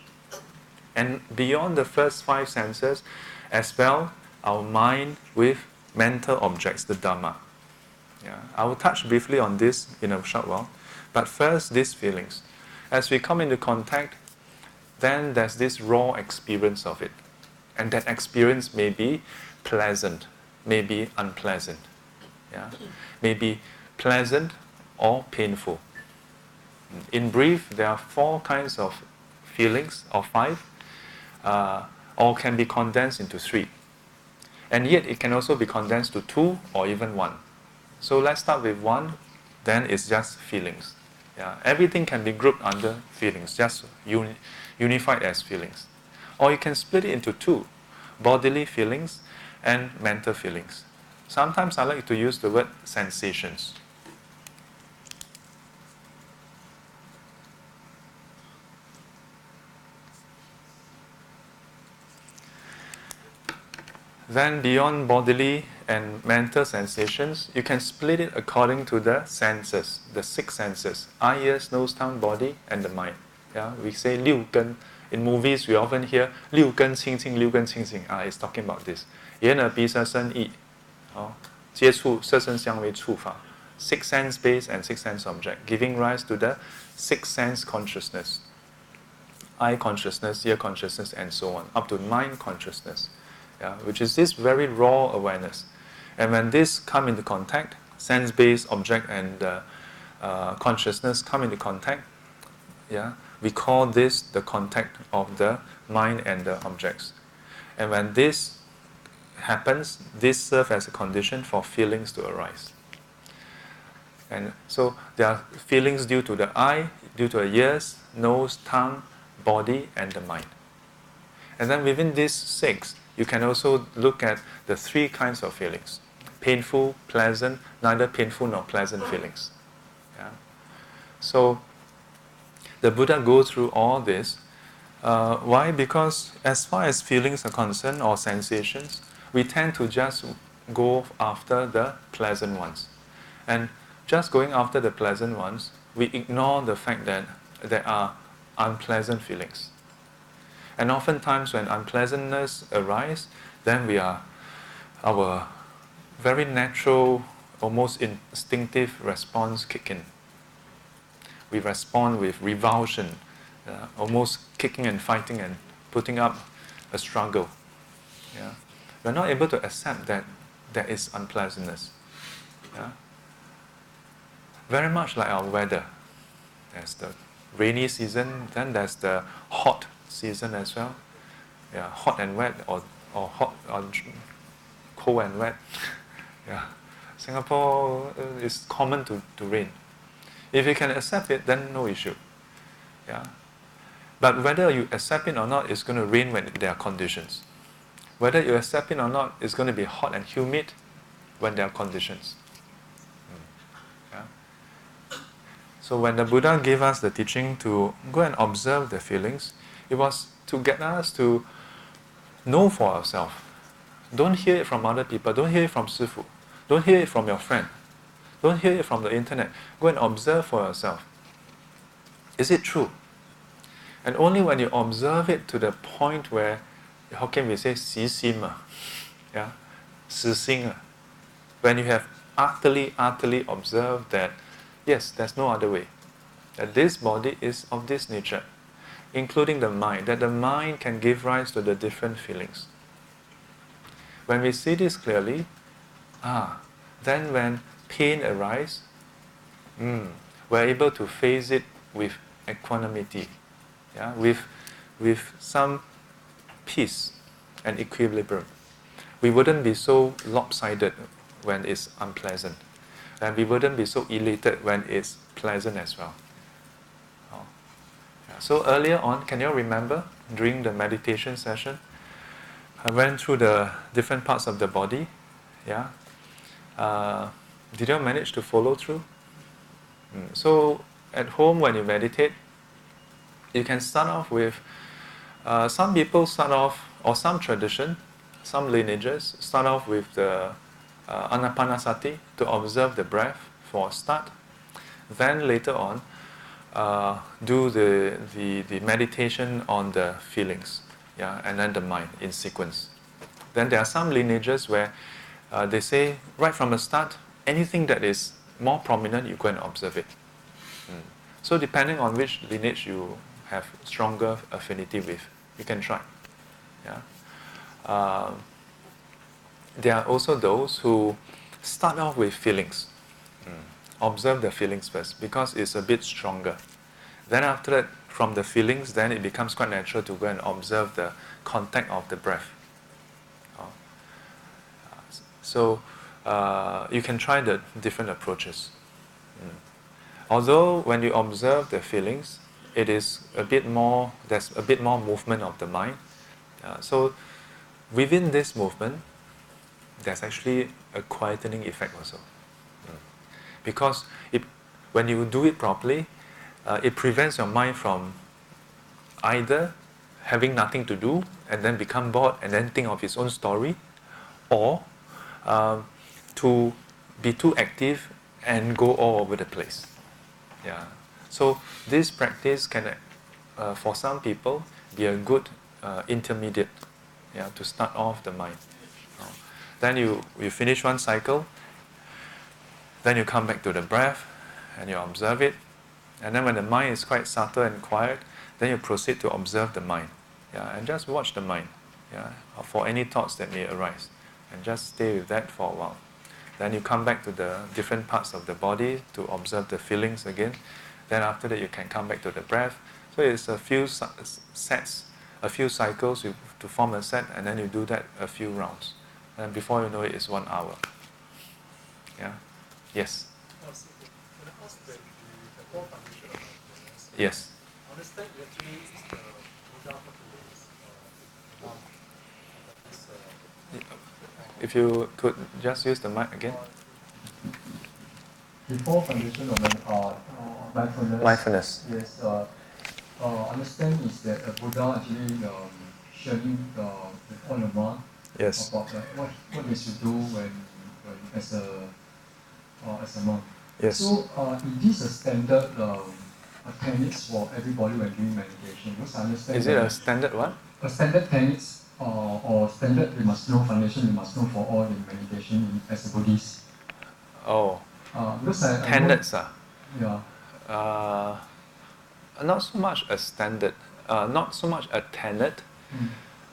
Speaker 1: And beyond the first 5 senses, as well, our mind with mental objects, the Dhamma. Yeah? I will touch briefly on this in a short while. But first, these feelings. As we come into contact, then there's this raw experience of it. And that experience may be pleasant, may be unpleasant. Yeah? May be pleasant or painful. In brief, there are 4 kinds of feelings, or 5, or can be condensed into 3. And yet it can also be condensed to 2 or even 1. So let's start with 1, then it's just feelings. Yeah? Everything can be grouped under feelings, just unified as feelings. Or you can split it into 2, bodily feelings and mental feelings. Sometimes I like to use the word sensations. Then beyond bodily and mental sensations, you can split it according to the senses, the 6 senses: eye, ears, nose, tongue, body, and the mind. Yeah? We say 6根. In movies, we often hear 6根清净, 6根清净. It's talking about this. 眼耳鼻舌身意, 接触色声香味触法. 6 sense base and 6 sense object, giving rise to the 6 sense consciousness. Eye consciousness, ear consciousness, and so on, up to mind consciousness. Yeah, which is this very raw awareness. And when this come into contact, sense-based object and consciousness come into contact, yeah, we call this the contact of the mind and the objects. And when this happens, this serves as a condition for feelings to arise. And so there are feelings due to the eye, due to the ears, nose, tongue, body, and the mind. And then within these 6, you can also look at the 3 kinds of feelings: painful, pleasant, neither painful nor pleasant feelings. Yeah? So the Buddha goes through all this. Why? Because as far as feelings are concerned, or sensations, we tend to just go after the pleasant ones. And just going after the pleasant ones, we ignore the fact that there are unpleasant feelings. And oftentimes when unpleasantness arises, then our very natural, almost instinctive response kick in. We respond with revulsion, almost kicking and fighting and putting up a struggle. Yeah? We're not able to accept that there is unpleasantness. Yeah? Very much like our weather. There's the rainy season, then there's the hot season as well. Yeah, hot and wet, or hot or cold and wet. Yeah, Singapore is common to rain. If you can accept it, then no issue. Yeah, but whether you accept it or not, it's going to rain when there are conditions. Whether you accept it or not, it's going to be hot and humid when there are conditions. Yeah. So when the Buddha gave us the teaching to go and observe the feelings, it was to get us to know for ourselves. Don't hear it from other people. Don't hear it from Sifu. Don't hear it from your friend. Don't hear it from the internet. Go and observe for yourself. Is it true? And only when you observe it to the point where, how can we say, 实心, yeah, 实心, when you have utterly observed that, yes, there's no other way, that this body is of this nature, including the mind, that the mind can give rise to the different feelings. When we see this clearly, then when pain arises, we're able to face it with equanimity, yeah, with some peace and equilibrium. we wouldn't be so lopsided when it's unpleasant. And we wouldn't be so elated when it's pleasant as well. Oh. Yeah. So earlier on, can you remember during the meditation session, I went through the different parts of the body. Yeah. Did you manage to follow through? So at home when you meditate, you can start off with, some people start off, or some tradition, some lineages, start off with the anapanasati to observe the breath for a start. Then later on, do the meditation on the feelings, yeah, and then the mind in sequence. Then there are some lineages where they say right from the start, anything that is more prominent, you go and observe it. So depending on which lineage you have stronger affinity with, you can try. Yeah. There are also those who start off with feelings. Observe the feelings first because it's a bit stronger. Then after that, from the feelings, then it becomes quite natural to go and observe the contact of the breath. So you can try the different approaches. Although when you observe the feelings, it is a bit more, there's a bit more movement of the mind. So within this movement, there's actually a quietening effect also. Because when you do it properly, it prevents your mind from either having nothing to do and then become bored and then think of its own story, or to be too active and go all over the place. Yeah. So this practice can, for some people, be a good intermediate, yeah, to start off the mind. Then you finish one cycle, then you come back to the breath and you observe it. And then when the mind is quite subtle and quiet, then you proceed to observe the mind. Yeah, and just watch the mind, yeah, for any thoughts that may arise. And just stay with that for a while. Then you come back to the different parts of the body to observe the feelings again. Then after that you can come back to the breath. So it's a few sets, a few cycles to form a set, and then you do that a few rounds. And before you know it, it's 1 hour. Yeah? Yes?
Speaker 6: When I asked that the Four Foundations of Mindfulness,
Speaker 1: Yes.
Speaker 6: I understand it actually is the Buddha monk.
Speaker 1: If you could just use the mic again.
Speaker 7: The Four Foundations of Mindfulness.
Speaker 1: Mindfulness.
Speaker 7: Yes. Understand is that Buddha actually sharing with all the monks
Speaker 1: Yes.
Speaker 7: about what they should do when as a monk.
Speaker 1: Yes.
Speaker 7: So is this a standard techniques for everybody when doing meditation? Because I understand
Speaker 1: Is it a standard what?
Speaker 7: a standard techniques or standard you must know foundation you must know for all in meditation as a Buddhist.
Speaker 1: Oh.
Speaker 7: Because I
Speaker 1: Standards
Speaker 7: yeah.
Speaker 1: Not so much a standard, not so much a tenet,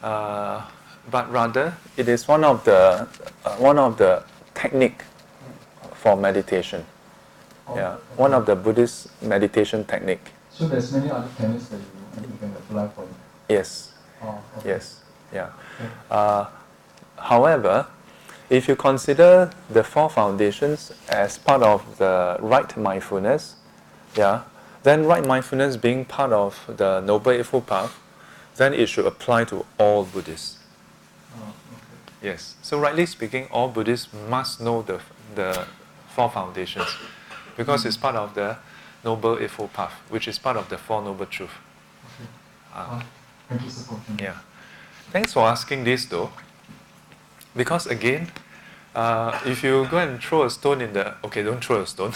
Speaker 1: but rather it is one of the technique for meditation. Yeah, one of the Buddhist meditation technique.
Speaker 7: So there's many other techniques that you can apply for it.
Speaker 1: Yes.
Speaker 7: Okay.
Speaker 1: Yes. Yeah. However, if you consider the Four Foundations as part of the right mindfulness, yeah, then right mindfulness being part of the Noble Eightfold Path, then it should apply to all Buddhists.
Speaker 7: Okay.
Speaker 1: Yes. So rightly speaking, all Buddhists must know the Four Foundations, because it's part of the Noble Eightfold Path, which is part of the Four Noble Truths.
Speaker 7: Okay. Thank you so much.
Speaker 1: Yeah. Thanks for asking this though, because again, if you go and throw a stone in the... Okay, don't throw a stone.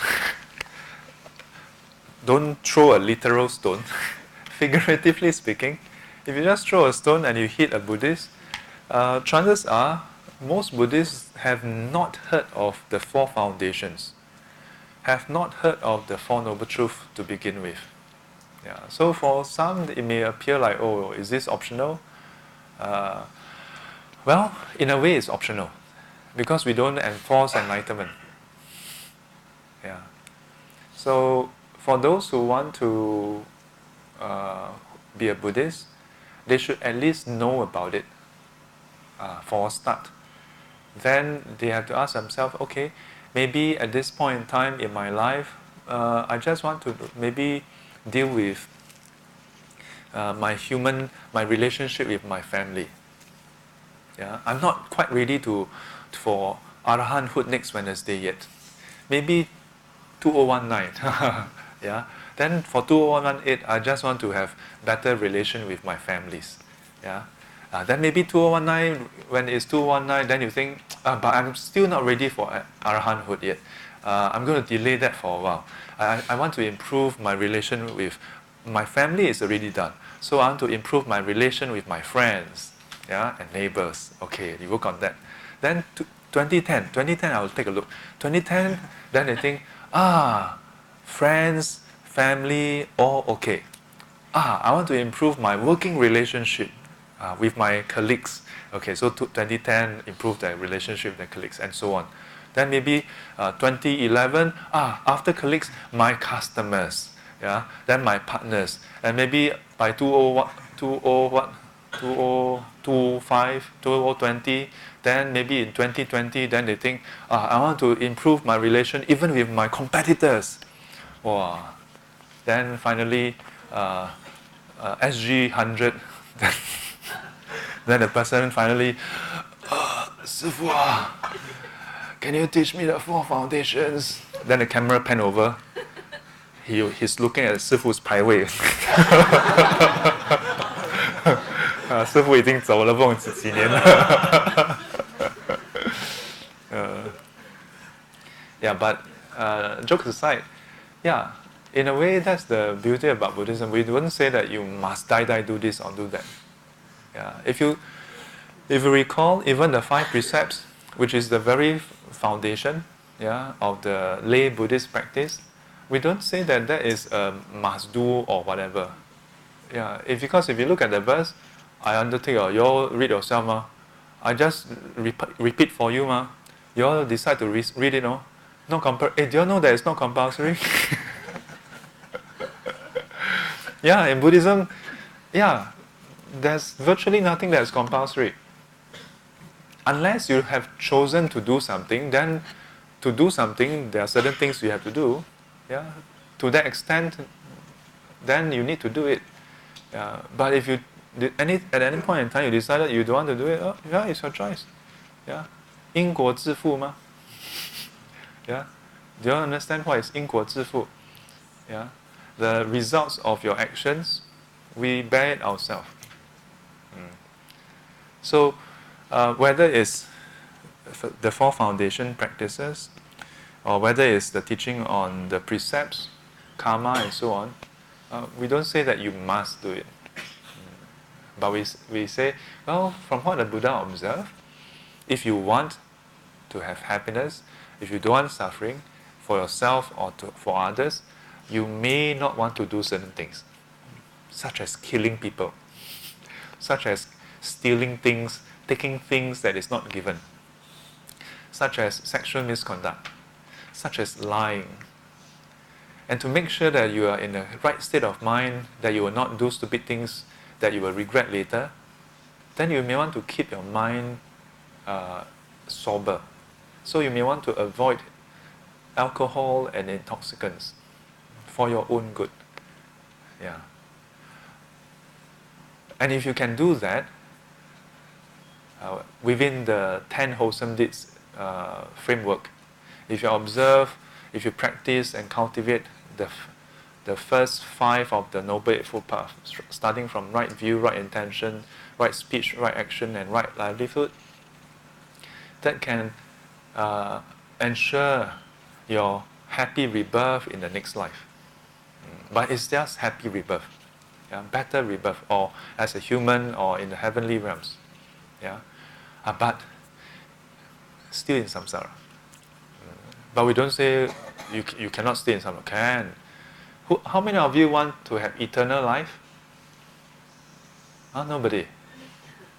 Speaker 1: Don't throw a literal stone. Figuratively speaking, if you just throw a stone and you hit a Buddhist, chances are most Buddhists have not heard of the Four Foundations, have not heard of the Four Noble Truths to begin with. Yeah. So for some, it may appear like, oh, is this optional? Well, in a way it's optional, because we don't enforce enlightenment. Yeah. So for those who want to be a Buddhist, they should at least know about it for a start. then they have to ask themselves, okay, maybe at this point in time in my life, I just want to maybe deal with my relationship with my family. Yeah, I'm not quite ready for Arahanthood next Wednesday yet. Maybe 2019. Yeah. Then for 2018, I just want to have better relation with my families. Yeah. Then maybe 2019, when it's 2019, then you think, but I'm still not ready for Arahanthood yet. I'm going to delay that for a while. I want to improve my relation with my family is already done. So I want to improve my relation with my friends, yeah, and neighbors. Okay, you work on that. Then 2010, I will take a look. 2010, then they think, friends, family, all okay. I want to improve my working relationship with my colleagues. Okay, so 2010, improve the relationship with the colleagues, and so on. Then maybe 2011, after colleagues, my customers, yeah, then my partners, and maybe by 2020, then maybe in 2020, then they think, I want to improve my relation even with my competitors. Wow. Then finally, SG100, then the person finally, 师父, can you teach me the Four Foundations? Then the camera pan over. He's looking at 师父 's 牌位。师父已经走了，不懂几年了。Yeah, but jokes aside, yeah, in a way that's the beauty about Buddhism. We don't say that you must die do this or do that. Yeah, if you recall, even the 5 precepts, which is the very foundation, yeah, of the lay Buddhist practice, we don't say that that is a must do or whatever. Yeah, because if you look at the verse, I undertake, you all read yourself, ma. I just repeat for you, ma. You all decide to read it, no? Not do you all know that it's not compulsory? Yeah, in Buddhism, yeah, there's virtually nothing that is compulsory. Unless you have chosen to do something, then to do something, there are certain things you have to do. Yeah, to that extent, then you need to do it. But if you at any point in time you decided you don't want to do it, yeah, it's your choice. Yeah, 因果自负 ma. Yeah, do you understand what is 因果自负? Yeah, the results of your actions, we bear it ourselves. So, whether it's the 4 foundation practices, or whether it's the teaching on the precepts, karma, and so on, we don't say that you must do it. But we say, well, from what the Buddha observed, if you want to have happiness, if you don't want suffering for yourself or for others, you may not want to do certain things, such as killing people, such as stealing things, taking things that is not given, such as sexual misconduct, such as lying. And to make sure that you are in the right state of mind, that you will not do stupid things that you will regret later, then you may want to keep your mind sober. So you may want to avoid alcohol and intoxicants for your own good. Yeah. And if you can do that, within the 10 wholesome deeds framework, if you observe, if you practice and cultivate the first 5 of the Noble Eightfold Path, starting from right view, right intention, right speech, right action, and right livelihood, that can ensure your happy rebirth in the next life. But it's just happy rebirth, better rebirth, or as a human or in the heavenly realms. Yeah, but still in samsara. But we don't say you cannot stay in samsara. Can. How many of you want to have eternal life? Nobody.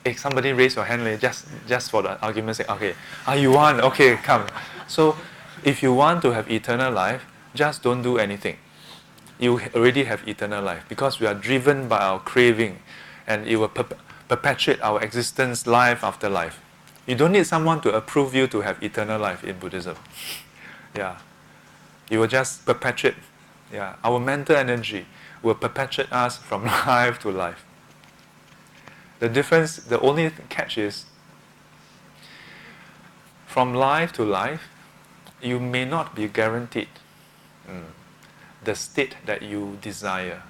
Speaker 1: Hey, somebody raise your hand, just for the argument's sake. Okay. You want? Okay, come. So, if you want to have eternal life, just don't do anything. You already have eternal life because we are driven by our craving, and it will perpetuate our existence life after life. You don't need someone to approve you to have eternal life in Buddhism. Yeah. You will just perpetuate. Yeah. Our mental energy will perpetuate us from life to life. The difference, the only catch is, from life to life, you may not be guaranteed the state that you desire.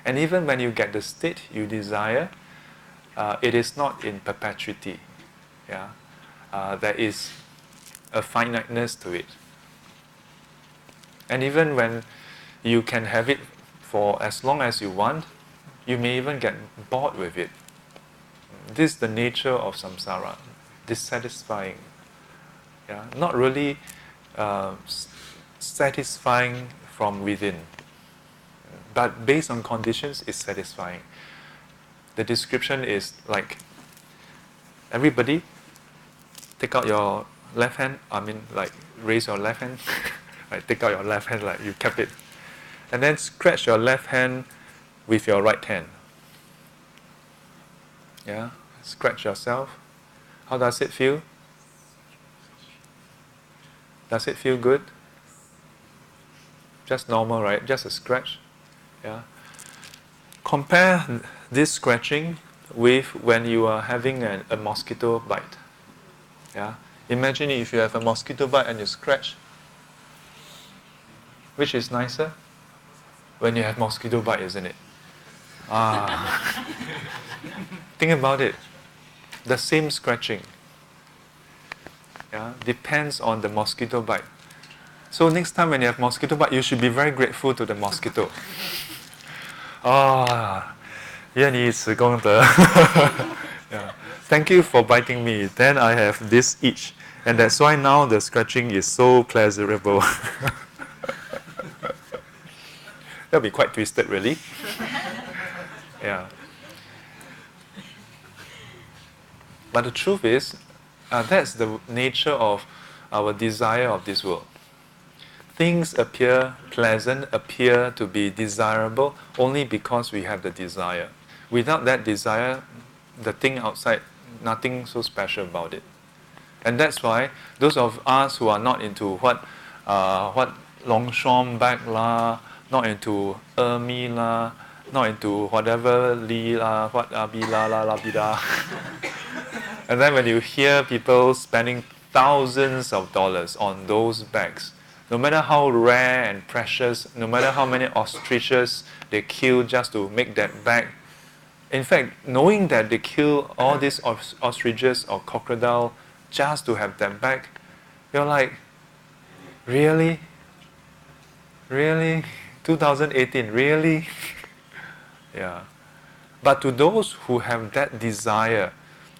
Speaker 1: And even when you get the state you desire, it is not in perpetuity. Yeah, there is a finiteness to it. And even when you can have it for as long as you want, you may even get bored with it. This is the nature of samsara, dissatisfying. Yeah, not really satisfying from within, but based on conditions, it's satisfying. The description is like, everybody take out your left hand, like raise your left hand, like take out your left hand like you kept it, and then scratch your left hand with your right hand. Yeah, scratch yourself. How does it feel? Does it feel good? Just normal, right? Just a scratch. Yeah. Compare this scratching with when you are having a mosquito bite. Yeah. Imagine if you have a mosquito bite and you scratch. Which is nicer? When you have mosquito bite, isn't it? Think about it. The same scratching. Yeah, depends on the mosquito bite. So next time when you have mosquito bite, you should be very grateful to the mosquito. 愿以此功德. Yeah. Thank you for biting me. Then I have this itch. And that's why now the scratching is so pleasurable. That'll be quite twisted, really. Yeah. But the truth is, that's the nature of our desire of this world. Things appear pleasant, appear to be desirable only because we have the desire. Without that desire, the thing outside, nothing so special about it. And that's why those of us who are not into what Longshom bag la, not into Ermi la, not into whatever li la, what abi la la la bi da. And then when you hear people spending thousands of dollars on those bags, no matter how rare and precious, no matter how many ostriches they kill just to make that bag, in fact, knowing that they kill all these ostriches or crocodile just to have that bag, you're like, really? Really? 2018, really? Yeah. But to those who have that desire,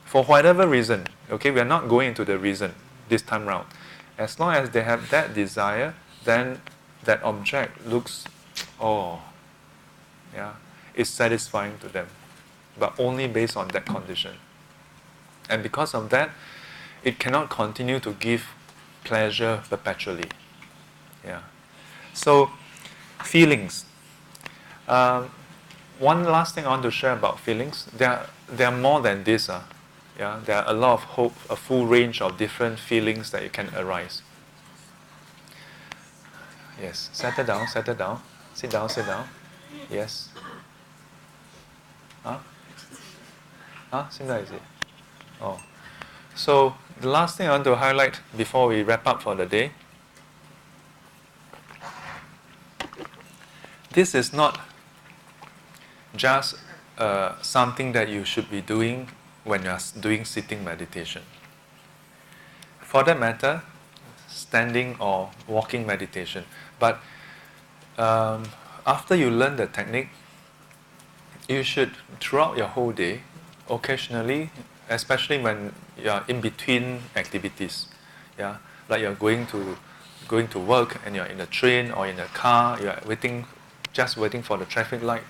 Speaker 1: for whatever reason, okay, we are not going into the reason this time round. As long as they have that desire, then that object looks, it's satisfying to them. But only based on that condition. And because of that, it cannot continue to give pleasure perpetually. Yeah. So, feelings. One last thing I want to share about feelings. There are more than this. Yeah, there are a lot of hope, a full range of different feelings that you can arise. Yes, settle down, settle down. Sit down, sit down. Yes. Similar is it? Oh. So, the last thing I want to highlight before we wrap up for the day. This is not just something that you should be doing when you are doing sitting meditation. For that matter, standing or walking meditation. But after you learn the technique, you should, throughout your whole day, occasionally, especially when you are in between activities, yeah, like you're going to work and you're in a train or in a car, you're just waiting for the traffic light,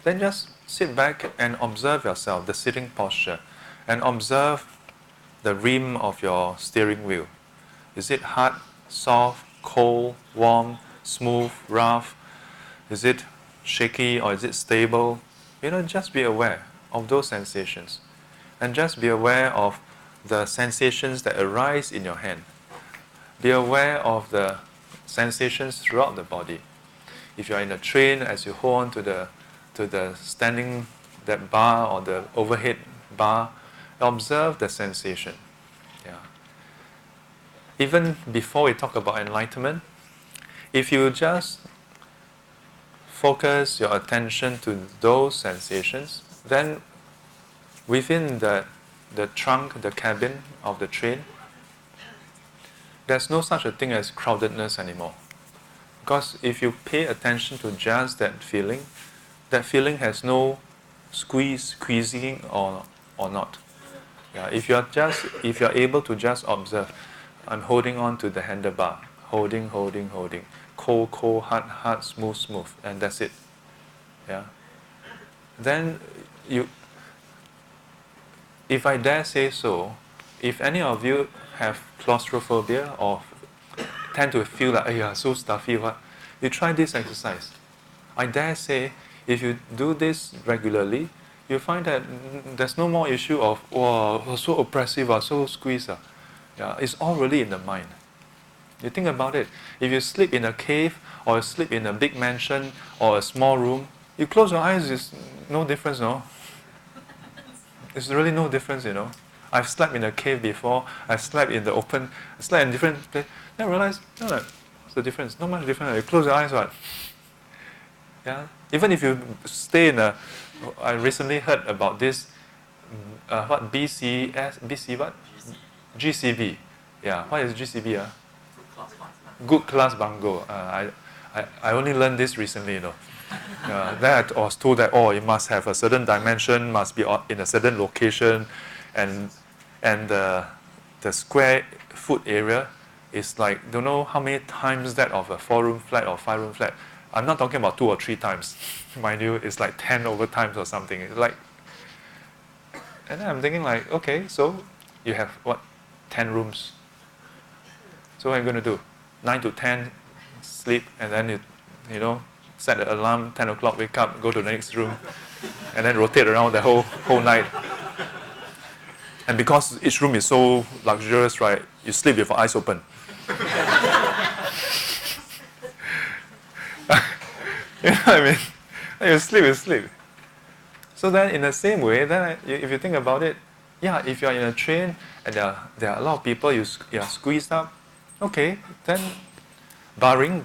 Speaker 1: then just sit back and observe yourself, the sitting posture, and observe the rim of your steering wheel. Is it hard, soft, cold, warm, smooth, rough? Is it shaky or is it stable? Just be aware of those sensations. And just be aware of the sensations that arise in your hand. Be aware of the sensations throughout the body. If you are in a train, as you hold on to the standing that bar or the overhead bar, observe the sensation. Yeah. Even before we talk about enlightenment, if you just focus your attention to those sensations, then within the trunk, the cabin of the train, there's no such a thing as crowdedness anymore. Because if you pay attention to just that feeling has no squeezing or not. Yeah, if you're able to just observe, I'm holding on to the handlebar, holding, cold, hard, smooth, and that's it. Yeah. Then if I dare say so, if any of you have claustrophobia or tend to feel like, so stuffy, you try this exercise. I dare say, if you do this regularly, you find that there's no more issue of, so oppressive, so squeezed. Yeah, it's all really in the mind. You think about it. If you sleep in a cave or you sleep in a big mansion or a small room, you close your eyes, it's no difference, no? It's really no difference, I've slept in a cave before, I've slept in the open, I slept in different places. Then I realized, what's the difference? Not much difference. You close your eyes, what? Yeah. Even if you stay in I recently heard about this, BC what? GCB. Yeah, what is GCB? Good class bungalow. I only learned this recently, then I was told that it must have a certain dimension, must be in a certain location, and the square foot area is like don't know how many times that of a 4-room flat or 5-room flat. I'm not talking about 2 or 3 times. Mind you, it's like 10 over times or something. It's like, and then I'm thinking like, okay, so you have 10 rooms. So what are you going to do? 9 to 10, sleep, and then you set the alarm, 10 o'clock, wake up, go to the next room, and then rotate around the whole night. And because each room is so luxurious, right, you sleep with your eyes open. You know what I mean? You sleep. So then in the same way, if you think about it, if you're in a train and there are a lot of people, you are squeezed up, okay, then barring,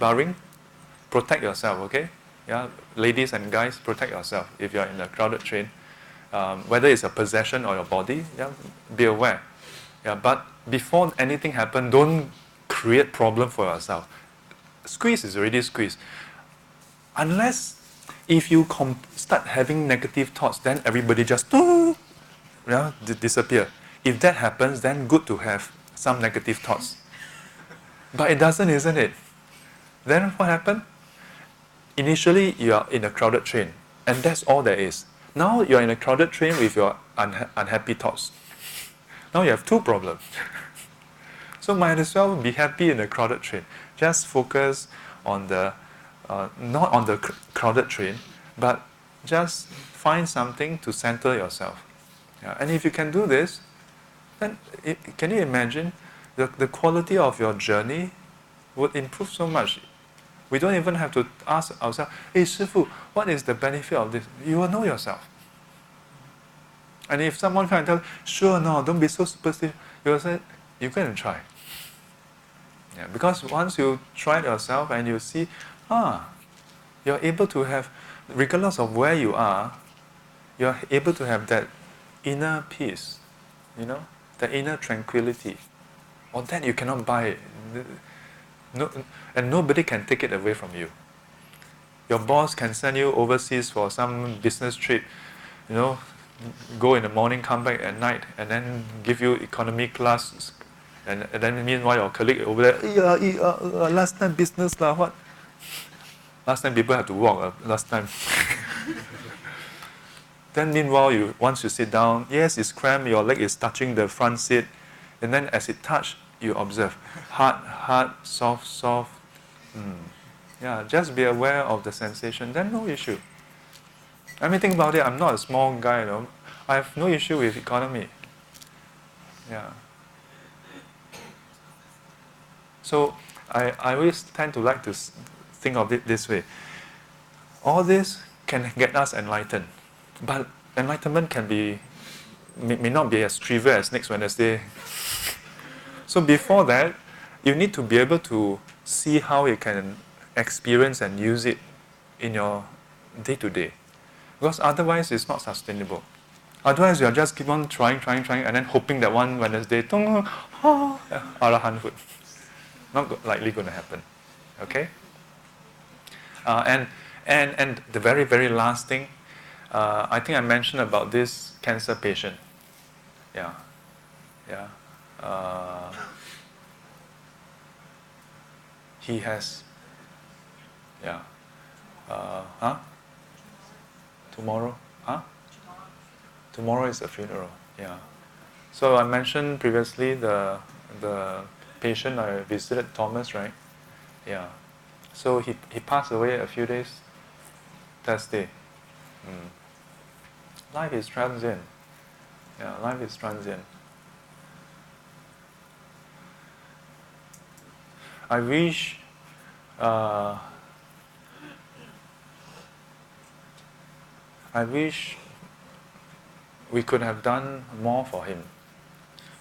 Speaker 1: protect yourself, okay? Yeah, ladies and guys, protect yourself if you're in a crowded train. Whether it's a possession or your body, be aware. Yeah, but before anything happens, don't create problem for yourself. Squeeze is already squeezed. Unless if you start having negative thoughts, then everybody just disappear. If that happens, then good to have some negative thoughts. But it doesn't, isn't it? Then what happened? Initially, you are in a crowded train, and that's all there is. Now you are in a crowded train with your unhappy thoughts. Now you have 2 problems. So might as well be happy in a crowded train. Just focus on not on the crowded train, but just find something to center yourself. Yeah. And if you can do this, then can you imagine the quality of your journey would improve so much. We don't even have to ask ourselves, hey Shifu, what is the benefit of this? You will know yourself. And if someone can tell, sure, no, don't be so superstitious, you will say, you go and try. Yeah, because once you try it yourself and you see, you're able to have, regardless of where you are, you're able to have that inner peace, the inner tranquility. Or that you cannot buy it. And nobody can take it away from you. Your boss can send you overseas for some business trip, go in the morning, come back at night, and then give you economy class. And then meanwhile your colleague over there, last time business what? Last time people have to walk, last time. Then meanwhile, once you sit down, yes, it's cramped, your leg is touching the front seat, and then as it touch, you observe. Hard, soft. Yeah, just be aware of the sensation, then no issue. I mean, think about it, I'm not a small guy, I have no issue with economy. Yeah. So I always tend to like to think of it this way. All this can get us enlightened, but enlightenment may not be as trivial as next Wednesday. So before that, you need to be able to see how you can experience and use it in your day-to-day. Because otherwise it's not sustainable. Otherwise you are just keep on trying, and then hoping that one Wednesday, arahanthood. Not likely going to happen. Okay? And the very, very last thing, I think I mentioned about this cancer patient. Yeah. He has, tomorrow? Tomorrow is the funeral. Yeah. So I mentioned previously the patient I visited, Thomas, right? Yeah. So he passed away a few days Thursday. Life is transient. Yeah, life is transient. I wish we could have done more for him.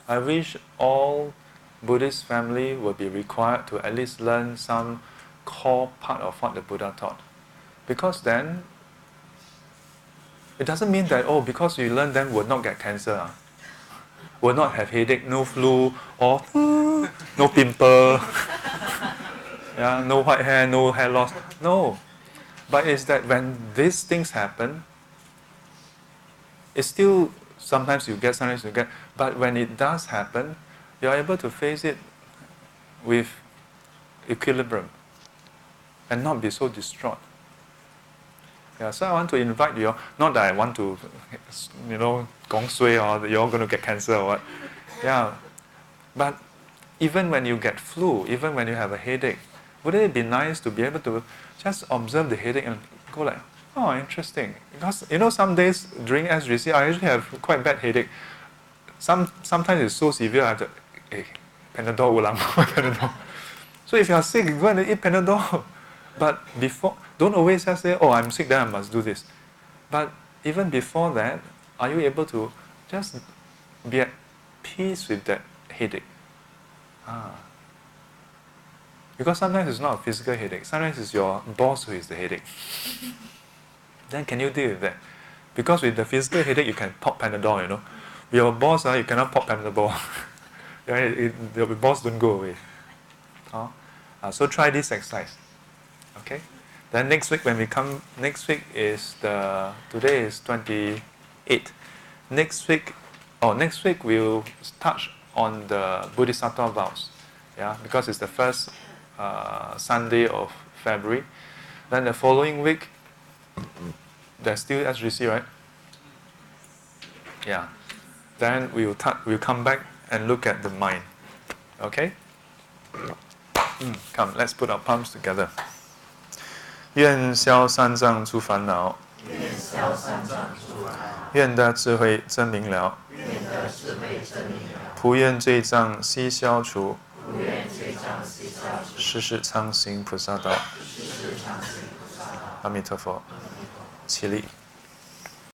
Speaker 1: I wish all Buddhist family would be required to at least learn some core part of what the Buddha taught. Because then, it doesn't mean that, because you learn them will not get cancer, will not have headache, no flu, or no pimple, no white hair, no hair loss. No. But it's that when these things happen, it's still, sometimes you get, but when it does happen, you're able to face it with equilibrium and not be so distraught. Yeah, so I want to invite you, not that I want to, gong sui or you're going to get cancer or what. Yeah, but even when you get flu, even when you have a headache, wouldn't it be nice to be able to just observe the headache and go like, oh, interesting. Because, some days during SGC, I actually have quite bad headache. Sometimes it's so severe, I have to, Panadol ulang, Panadol. So if you are sick, you go and eat Panadol. But before, don't always just say, I'm sick, then I must do this. But even before that, are you able to just be at peace with that headache? Because sometimes it's not a physical headache. Sometimes it's your boss who is the headache. Then can you deal with that? Because with the physical headache, you can pop Panadol, With your boss, you cannot pop Panadol. The boss don't go away. So try this exercise. Okay? Then next week when we come, today is 28. Next week we'll touch on the Bodhisattva vows. Yeah, because it's the first Sunday of February. Then the following week, there's still SGC, right? Yeah. Then we'll come back and look at the mind. Okay? Come, let's put our palms together. 愿消三障诸烦恼，愿得智慧真明了，普愿罪障悉消除，世世常行菩萨道。阿弥陀佛，起立。